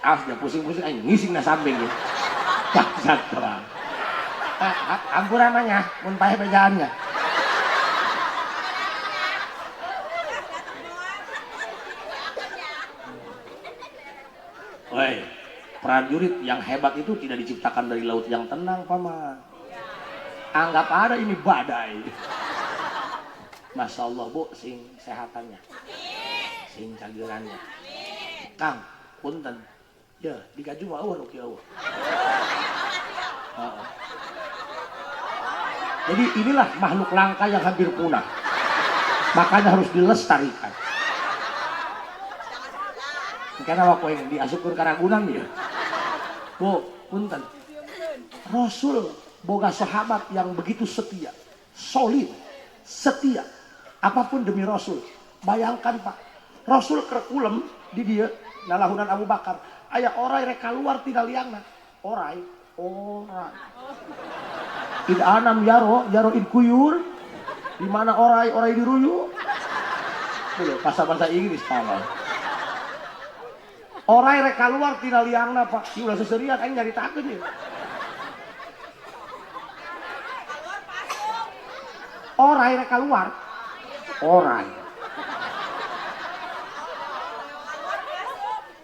awas dia pusing-pusing aing ngising na samping gitu. Bangsat doang. Ampun namanya, mun pae bejaannya. Woi, prajurit yang hebat itu tidak diciptakan dari laut yang tenang, Paman. Anggap ada ini badai. Masya Allah, Bu, sing sehatannya. Sing cagirannya. Kang, punten. Ya, digaju mah eueuh nu kieu. Jadi inilah makhluk langka yang hampir punah. Makanya harus dilestarikan. Karena waktu yang diasupkan ke Ragunan ya. Bu, punten. Rasul boga sahabat yang begitu setia, solid, setia. Apapun demi Rasul. Bayangkan Pak, Rasul kerkulem di dia nalahunan Abu Bakar. Aya orai rek keluar tina liangna. Orai. Id anam yaro id kuyur. Di mana orai diruyu. Boleh bahasa Inggris Paman. Orai rek keluar tina liangna Pak. Ieu ulah seserian aing nyaritakeun ieu. Orai rek keluar. Orai.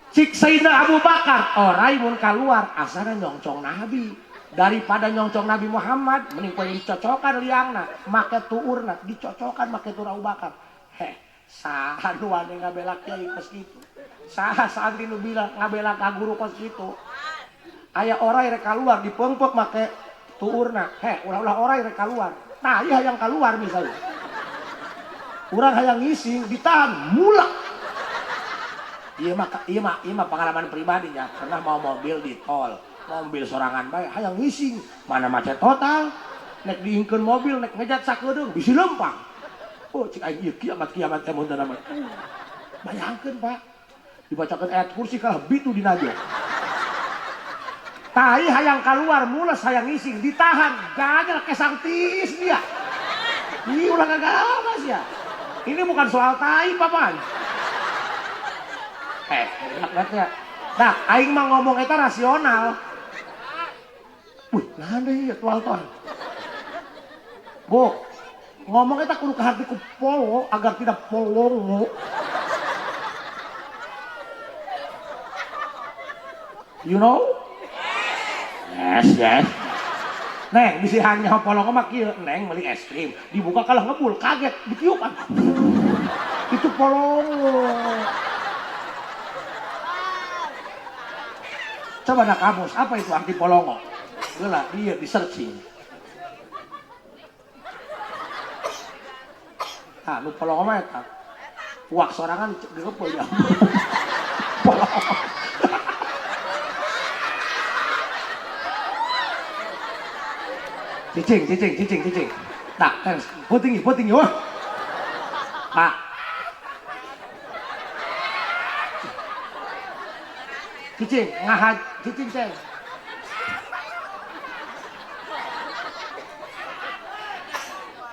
Cik Sayyidina Abu Bakar, orai mun keluar asana nyongcong Nabi. Daripada nyongcong Nabi Muhammad, mending poe dicocokan liangna, make tuurna, dicocokan make tuur Abu Bakar. Saha nu ane ngabela kiai kos kitu. Saha santri nu bilang ngabela ka guru kos kitu. Aya orai rek keluar dipeungpeuk make tuurna. Ulah orai rek keluar. Nah, ieu hayang keluar misalnya. Urang hayang ngising ditahan mulak. Iya mah pengalaman pribadinya. Pernah mau mobil di tol, mobil sorangan bae hayang ngising, mana macet total. Nek diingkeun mobil nek ngejat sakedeung bisi lempang. Oh, cik aing ieu kiamat teh mun mah. Bayangkeun Pak. Dibacakeun ayat kursi kalah bitu dinajo. Tai hayang keluar mules hayang ngising ditahan, gagal kesangtis dia. Ini ulah gagawas ya. Ini bukan soal tai, Paman. Enak-enaknya. Nah, aing mah ngomong eta rasional. Wih, nahan deh ya tual-tual. Bu, ngomong eta kudu ka hati ku polo agar tidak polongo. You know? Yes. Neng, bisi hanya polongo mah kieu, Neng meuli es krim, dibuka kalah ngebul, kaget, ditiupan. Itu polongo. Coba nak kamus, apa itu arti polongo? Geula, dia di searching. Ah, nu polongo mah eta. Puak sorangan geupeuh ya. Polongo. Cicing. Nah, puting wah. Pak. Cicing, ngahaj, cicing ceng.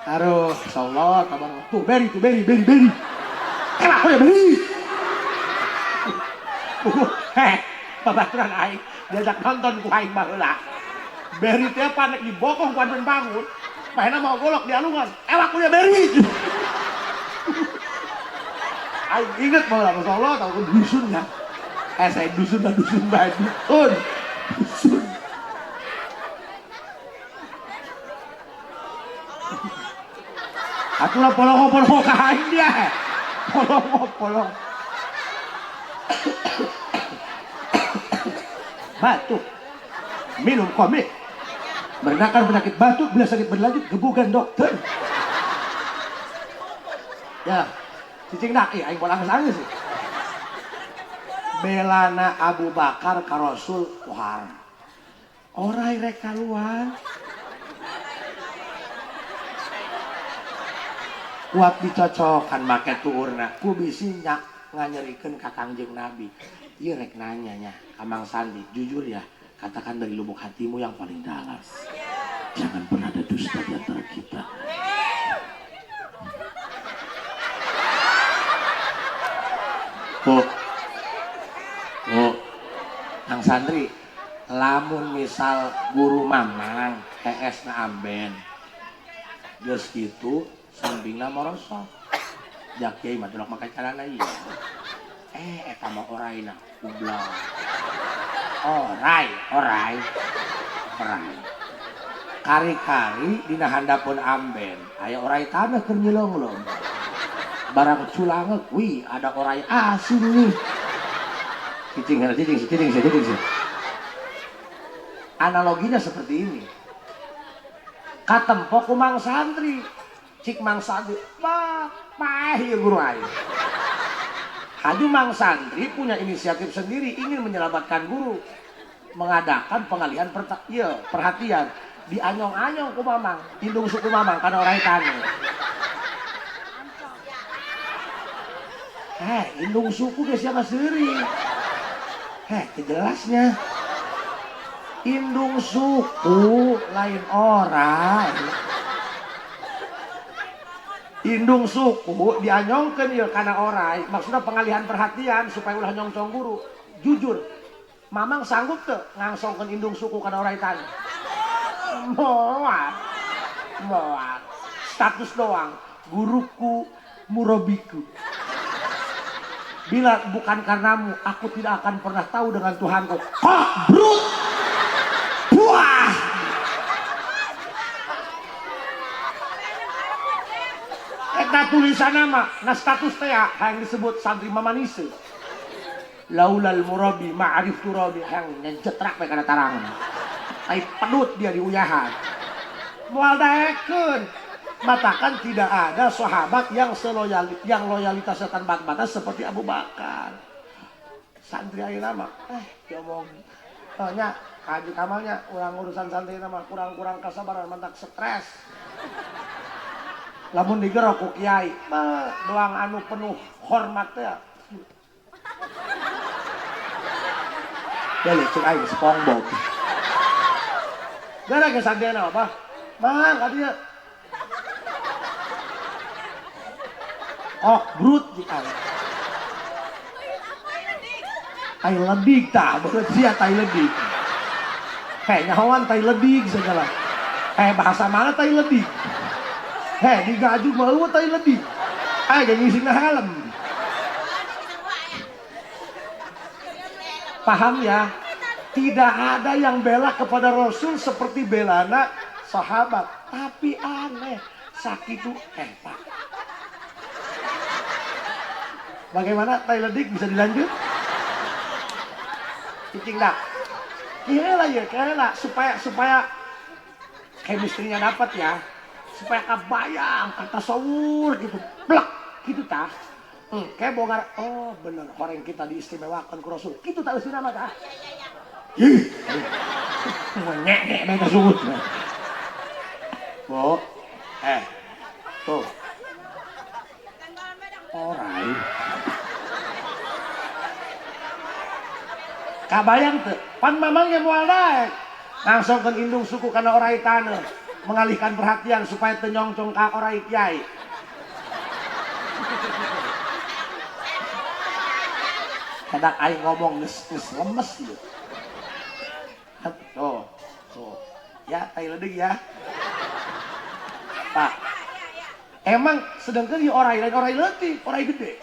Aduh, insyaallah kabar. Tuh, beri. Elah, aku ya beri. Babaturan aing diajak nonton ku aing baheula. Beri teh panek dibokong ku anjeun bangun. Mahena mau golok di alungan. Elah, aku ya beri. Aing inget baheula insyaallah tahu dusunnya. Saya dusun bae dukun. Dusun. Atulah polongo ka aing dia. Polong. Batuk. Minum komik. Meredakan penyakit batuk bila sakit berlanjut gebugan dokter. Ya, cicing nak aing bolang nangis sih. Belana Abu Bakar ka Rasul wah. Orai rek kaluar. Kuat dicocokan make tuurna. Ku bisi nganyerikeun ka Kangjeng Nabi. Ieu rek nanya nya ka Mang Sandi, jujur ya, katakan dari lubuk hatimu yang paling dalam. Jangan pernah ada dusta di antara kita. santri lamun misal guru mamang ES na amben geus kitu sampingna morosok jak kiai mah tulak makan carana ieu eta mah orayna ublak oray kari-kari dina handapun amben aya oray tanah keur nyilonglong barang culangeuk wih ada oray asin nih cicing. Analoginya seperti ini. Katempo ku mang santri, cik mang santri, pah ya guru aing. Haju mang santri punya inisiatif sendiri ingin menyelamatkan guru, mengadakan pengalihan perhatian. Dianyong-anyong ku mamang, indung suku mamang karena orang tani. Indung suku guys siapa seri? Jelasnya. Indung suku lain orang. Indung suku dianyongkeun ieu kana oray, maksudna pengalihan perhatian supaya ulah nyongcong guru. Jujur, mamang sanggup teu ngangsongkeun indung suku kana oray tani? Moal. Status doang, guruku, murabiku. Bila bukan karenamu, aku tidak akan pernah tahu dengan Tuhanku. Brut! Buah! Eta tulisan nama, na status teh yang disebut santri mamanise. Laulal murabi ma'arif turabi yang nyejetrak we kana tarangan. Ai pedut dia di uyahan. Moal daekeun. Matakan tidak ada sahabat yang loyalitasnya tanpa batas seperti Abu Bakar. Santri ayeuna mah diomong nya Haji Kamalnya urang urusan santri mah kurang kasabaran mantak stres. Lamun digerok ku kiai doang anu penuh hormat teh. Beli cek aing SpongeBob. Gara ke santriana apa? Mang kadieu brut jika tai ledik tak berat sia tai ledik nyawan tai ledik segala bahasa mana tai ledik digaju mau tai ledik jadi ngisinya helm paham ya tidak ada yang bela kepada Rasul seperti belana sahabat tapi aneh sakitu pak bagaimana tai ledik bisa dilanjut? Cicing dah. Iyalah supaya chemistry-nya dapat ya. Supaya kebayang kata sawur gitu. Plek gitu tah. Kayak bongkar bener orang kita diistimewakan ku Rasul. Kitu tah eusina mah tah. Ih. Nyek mereka sugut. Bo. Tuh. Oray. Kabayang tuh, pan mamangnya moal daek. Langsung ke indung suku karena oray tanah, mengalihkan perhatian supaya tenyongcong ka oray kiai. Kadang aing ngomong geus lemes gitu. Tuh. Ya, tai ledik ya. Pak. Emang sedangkan di oray lain oray leutik, oray gede.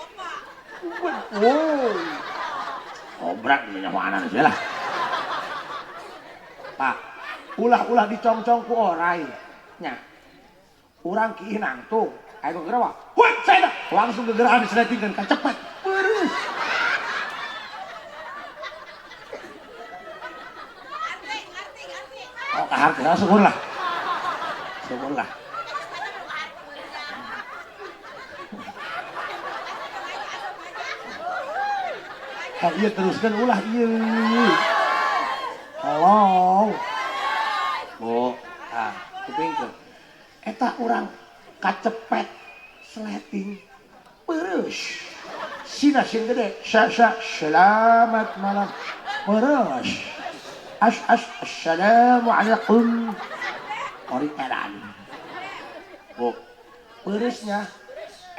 Obrak di nyawanan sih lah. Pak, ulah dicongcong ku oray. Nya. Urang kiinang tuh. Ayo geura wah. Huit saya langsung gegeraan diseletingkeun ka cepet. Beureuh. Kahar syukurlah. Iya teruskan ulah iya. Tolong. Bu, kupingkeun. Eta urang kacepet sleting. Beureuh. Sina sing gede. Selamat malam. Beureuh. Assalamualaikum. Ori edan. Bu, beureuhnya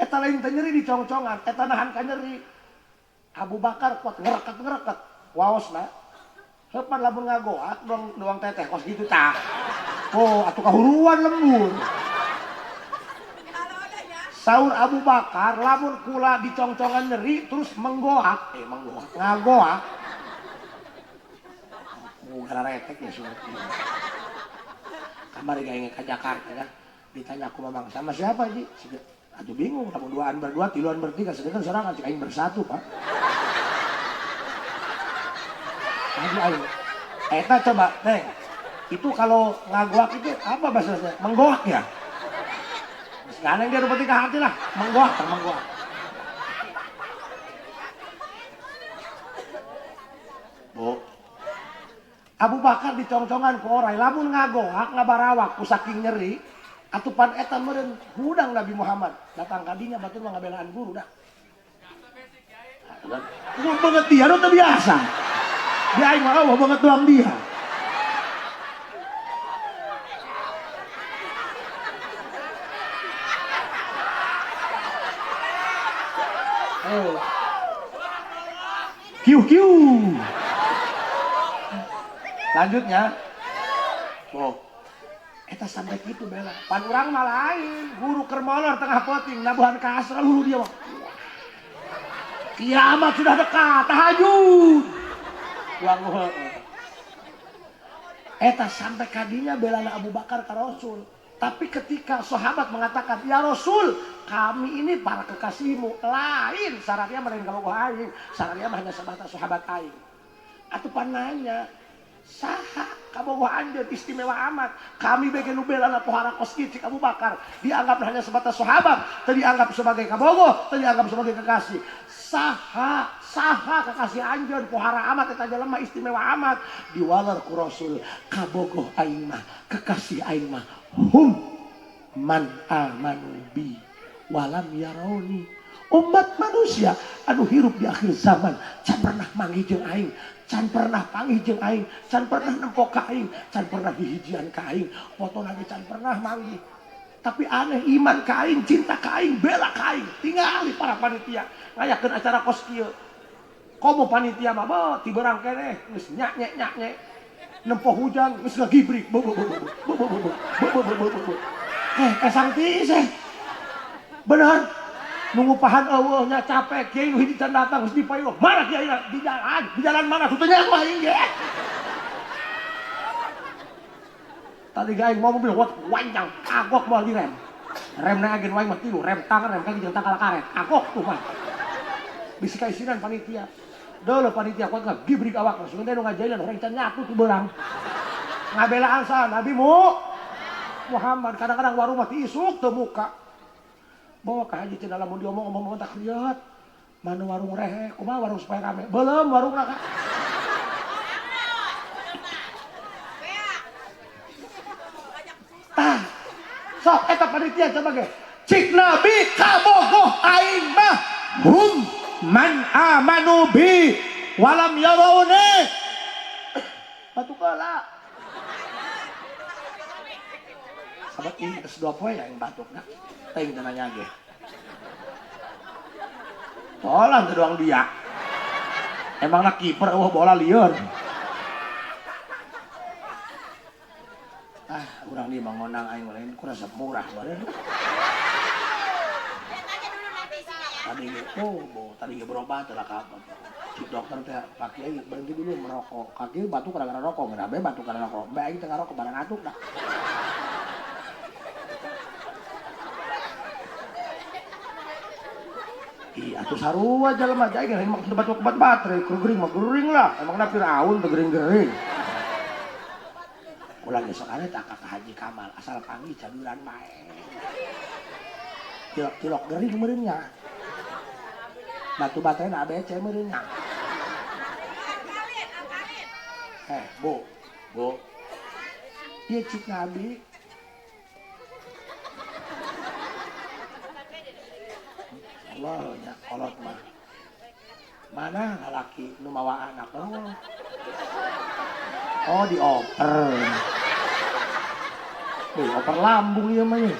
eta lain teh nyeri dicongcongan, eta nahan ka nyeri. Abu Bakar kuat ngerekat waosna Sopan lamun ngagoak doang teteh kos gitu tah. Oh, atuh kahuruan lembur. Saur Abu Bakar lamun kula dicongcongan nyeri terus menggoak, ngagoak. Gara retek ya surat ini. Kamari gawe ka Jakarta ya. Ditanya aku mamang sama siapa Ji? Aduh bingung, lamun duaan berdua, tiluan bertiga, sedangkan seorang cik aing bersatu, Pak. Aduh aing. Eta coba, Neng. Itu kalau ngagoak itu apa bahasanya? Menggoak ya? Sekarang dia rupanya ke hati lah, menggoak. Bu, Abu Bakar dicongcongan ku orai, lamun ngagoak ngabarawak ku saking nyeri, atupan eta meureun hudang Nabi Muhammad datang kadinya batur mah ngabelaan guru dah. Gua banget dia nu teu biasa. Dia aing mah banget doang dia. Kiu. Lanjutnya. Oh. Eta sampai gitu bela. Pan urang mah lain, guru keur molor tengah poting, nabuhan ka asra hulu dia mah. Kiamat sudah dekat, tahajud. Wah. Eta sampai kadinya belana Abu Bakar ka Rasul. Tapi ketika sahabat mengatakan, "Ya Rasul, kami ini para kekasihmu." Lain syaratnya meren kalau aing, syaratnya hanya sebatas sahabat aing. Atupan nanya, saha kabogoh anjeun istimewa amat. Kami bagian belana pohara kos kieu Abu Bakar. Dianggap hanya sebatas sahabat, teu dianggap sebagai kabogoh, teu dianggap sebagai kekasih. Saha kekasih anjeun pohara amat eta jelema istimewa amat. Diwaler ku Rasul, kabogoh aing mah, kekasih aing mah hum man amanu bi walam yarawni. Umat manusia anu hirup di akhir zaman can pernah manggih jeung aing, can pernah panggih jeung aing, can pernah nempok ka aing, can pernah dihijian ka aing, foto lagi can pernah manggih. Tapi aneh iman ka aing, cinta ka aing, bela ka aing. Tingali para panitia ngayakeun acara kos kieu. Komo panitia mah beuh ti beurang keneh geus nyek nempo hujan geus ngagibrik. Kesang tiseh. Bener. Nunggu pahan eueuhnya capek kieu nu hiji can datang geus dipayuh. Mana kieu di jalan mana tuteunya mah aing ge. Tadi gaing mau mobil wancang kagok moal direm. Remna agen wae mah tilu, rem tangan, rem kaki jeung tangkal karet. Kagok tuh mah. Bisi ka isinan panitia. Deuleul panitia kuat ngagibrik awak langsung teh nu ngajailan orang can nyatu ti beurang. Ngabelaan sa Nabi Muhammad kadang-kadang warung mah isuk teu muka. Bawa ka haji cenah lamun diomong-omong tak lihat. Mana warung rehe, kumaha warung supaya rame. Belum warungna Kak. Tah. Sok eta panitia coba ge. Cik Nabi kabogoh aing mah hum man amanu bi walam yarawni. Batu kala. Sahabat ini geus 2 poe yang batukna. Teuing teh nanya ge. Bola teu doang dia. Emangna kiper eueuh bola lieur. Urang di mangonang aing lain kurasa murah bae. Tadi ge berobat teh ka apa. Si dokter teh Pak Kiai berhenti dulu merokok. Kaki batuk gara-gara rokok, nggak ada batuk karena rokok. Mbak aing teh ngarokok barang atuk dah. Ih, atuh sarua jelema aja aing mah tempat baterai, gering mah gering lah. Emangna Firaun teh gering-gering. Ulah besok ane tak ka Haji Kamal asal panggih caduran bae. Tilok gering meureunnya. Batu baterainya ABC meureunnya. Bu. Ieu cik Nabi. Allah nya kolot mah. Mana lalaki nu mawa anak oh dioper. Oper lambung ieu mah nya.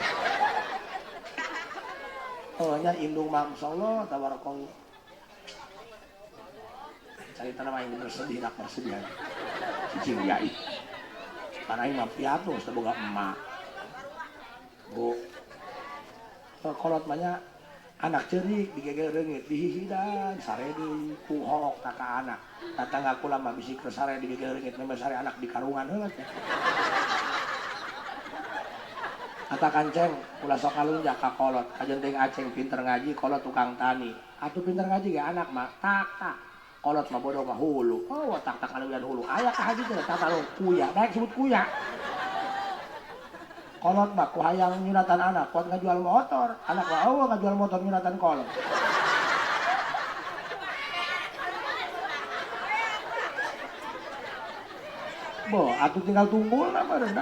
Oh nya indung mamsallah tabarakallah. Carita nama yang bersedih nak bersedih. cicing yai karena ini mah piatu seboga emak bu kolot banyak anak cerik digeger reungit dihihidan sare deui ku holok ka anak tatangga kula mah bisi ke sare digeger reungit mah sare anak di karungan heula teh Ata kanceng, kula sok kalunja ka kolot, kajenting aceng pinter ngaji, kolot tukang tani. Atuh pinter ngaji ge anak mah tak. Kolot mah bodoh mah hulu. Oh, tak kalunjan hulu. Aya ka haji teh tata lo kuya, daek sebut kuya. Kolot mah ku hayang nyunatan anak, kuat ngajual motor. Anak mah eueuh ngajual motor nyunatan kolot. Bo, atuh tinggal tunggul na bareuna.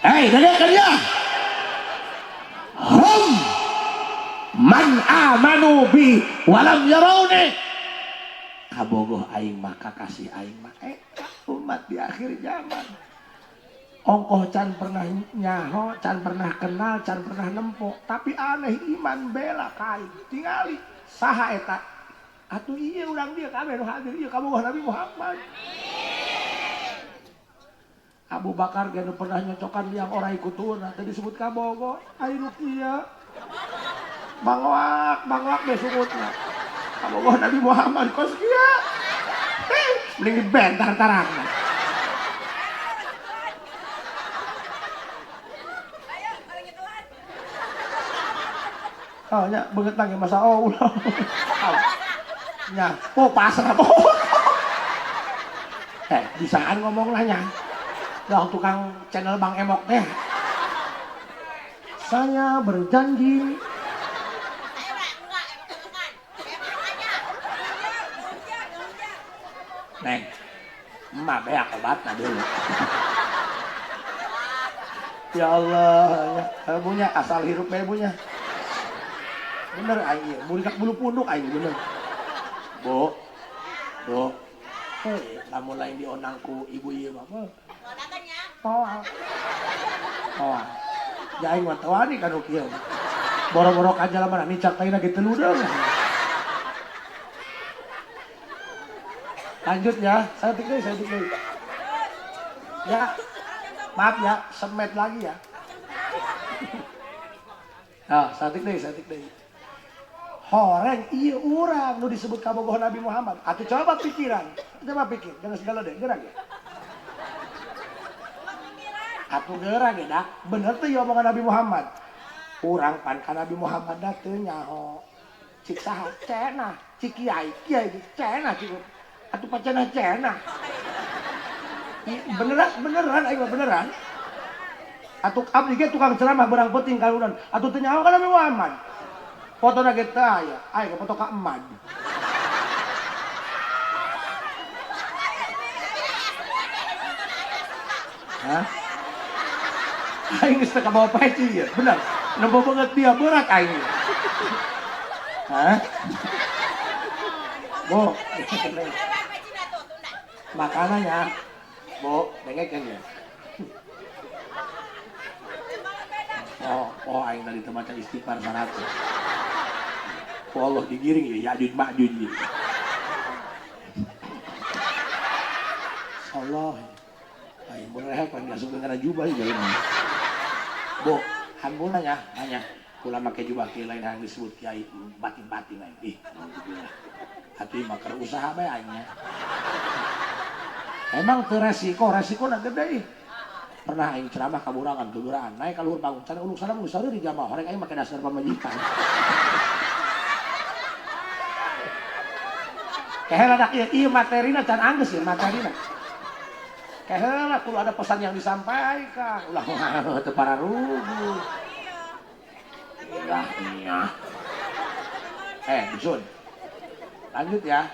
Hei, dia. Man amanu bi walam yarawni kabogoh aing maka kasih aing mah umat di akhir zaman ongkoh can pernah nyaho can pernah kenal can pernah nempok tapi aneh iman bela kain tingali saha eta atuh ieu urang dia kabeh nu hadir ieu kabogoh Nabi Muhammad Abu Bakar ge nu pernah nyocokan liang orang ikuturna tadi disebut kabogoh anu kieu Bangwak besukutna. Kabogoh Nabi Muhammad kos kieu. Mending dibentar tarangna. Oh nya beungeut lagi masa Allah. Nya, po pasrah po. Bisaan ngomong lah nya. Dah tukang channel Bang Emok teh. Saya berjanji Neng, emak beak obatna dulu. Ya Allah, ya, punya asal hirup bae punya. Bener aing, murid bulu punduk aing bener. Bu. Lamun lain dionangku ibu ieu mah. Oh. Ya aing mah tawani kanu kieu. Boro-boro kajalaman micak teh ge teu ludeung. Lanjut ya, saya tikei. Ya, maaf ya, semet lagi ya. Nah, saya tikei. Horeng iya urang nu disebut kabogoh Nabi Muhammad. Atuh coba pikiran, coba pikir, jangan segala deh, gerak ya. Atuh gerak ya dah, bener tuh ya omongan Nabi Muhammad. Urang pan ka Nabi Muhammad dah teu nyaho. Cik saha cenah, cik kiai cenah cik. Atuh pacana cenah. Beneran aing mah beneran. Atuh abdi ge tukang ceramah berang penting kalunan. Atuh teu nyaho ka Nabi Muhammad. Fotona ge teu aya, aya foto ka Emad. Hah? Aing geus teu kabawa peci ya, bener. Nempo banget dia berat aing. Hah? Bu, makanannya, Bu, dengekeun ya. Oh, aing tadi teu maca istighfar 100. Allah digiring ya, Ya'juj Ma'juj ya. Allah. Aing benereh kan gak suka ngana jubah ya jalan. Bu, hampuna nya, nanya. Kula make jubah kieu lain yang disebut kiai batin-batin lain. Ih, alhamdulillah. Hati mah keur usaha bae aing nya. Emang teu resiko na gede ih. Pernah aing ceramah kaburangan, gegeuraan, naik ka luhur panggung, can uluk sana mun saeureut di jamaah, horeng aing make dasar pamajikan. Keheula dak ieu materina can anggeus ieu materina. Keheula kudu ada pesan yang disampaikan, ulah teu pararugu. Iya. Dusun. Lanjut ya.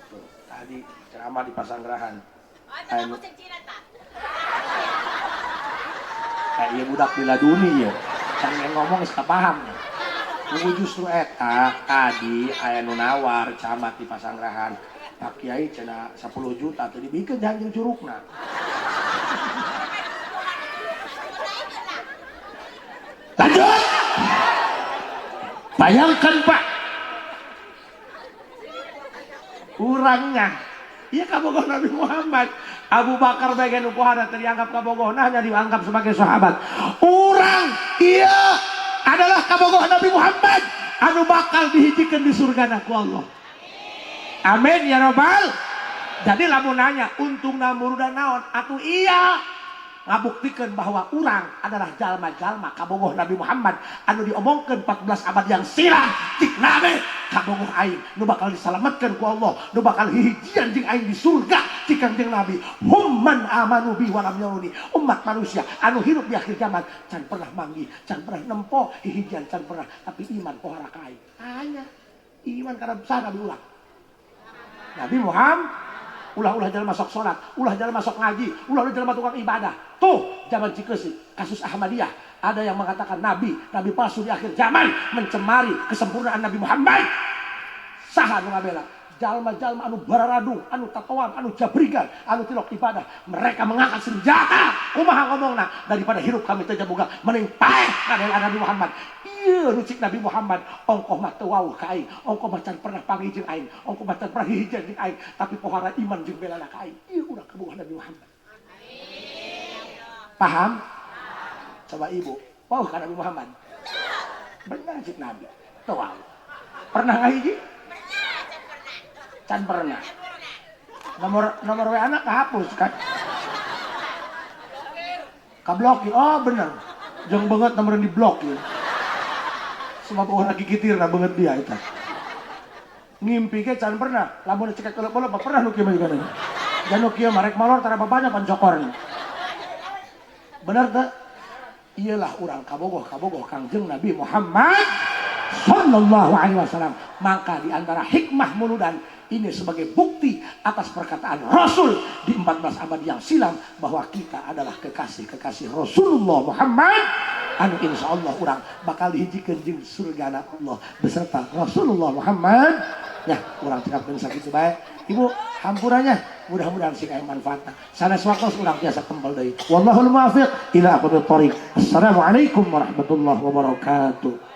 Tuh, tadi ceramah di Pasanggerahan. Iya budak diladuni ya. Can ngomong geus paham. Kudu justru eta tadi aya nu nawar camat di Pasanggerahan. Pak Kiai cenah 10 juta teh dibikeun janjing curugna. Lanjut. Bayangkan Pak, urangnya Iya kabogoh Nabi Muhammad. Abu Bakar bagian ukuhana terianggap kabogoh nahnya dianggap sebagai sahabat. Orang iya adalah kabogoh Nabi Muhammad anu bakal dihijikan di surga ku Allah. Amin ya robbal. Jadi lamun nanya untung namurudan naon atuh iya ngabuktikan bahwa orang adalah jalma-jalma kabogoh Nabi Muhammad anu diomongkan 14 abad yang silam cik nabe kabogoh aing nu bakal diselamatkan ku Allah nu bakal hijian jeung aing di surga cik kanjeng Nabi humman amanu bi walam yauni umat manusia anu hidup di akhir zaman can pernah manggih can pernah nempo hijian can pernah tapi iman pohara ka aing hanya iman kana besar Nabi ulah Nabi Muhammad ulah-ulah jalan masuk sholat, ulah jalan masuk ngaji, ulah jalan tukang ibadah. Tuh zaman Cikesi, kasus Ahmadiyah. Ada yang mengatakan Nabi palsu di akhir zaman mencemari kesempurnaan Nabi Muhammad. Saha nu ngabela? Jalma-jalma anu bararadu, anu tatoan, anu jabrigan, anu tilok ibadah. Mereka mengangkat senjata. Kumaha ngomongna daripada hirup kami teh boga mending paeh kadang Nabi Muhammad. Iya rucik Nabi Muhammad ongkoh mah teu wauh ka aing, ongkoh mah can pernah panggih jeung aing, ongkoh mah can pernah hijian jeung aing, tapi pohara iman jeung belana ka aing. Ieu urang kabogoh Nabi Muhammad. Paham? Coba ibu, wauh ka Nabi Muhammad. Benar cik Nabi. Teu wauh. Pernah ngahiji? Can pernah. Nomor WA anak kehapus kan? Kablokir. Oh bener. Jeung banget nomor diblokir. Semua pohon lagi gitir nah banget dia itu. Ngimpi ke can pernah. Lamun cekek kelep-kelep pernah nu kieu mah juga. Janu kieu marek malor tara babanya pancokor. Bener teh? Iyalah urang kabogoh Kangjeng Nabi Muhammad sallallahu alaihi wasallam. Maka di antara hikmah muludan ini sebagai bukti atas perkataan Rasul di 14 abad yang silam bahwa kita adalah kekasih Rasulullah Muhammad anu insyaallah urang bakal dihijikeun jeung surga Allah beserta Rasulullah Muhammad. Ya, urang cekapkeun sakitu bae. Ibu, hampurannya mudah-mudahan sing aya manfaatna. Sanes waktos urang tiasa kempel deui. Wallahul muwaffiq ila aqwamit thoriq. Assalamualaikum warahmatullahi wabarakatuh.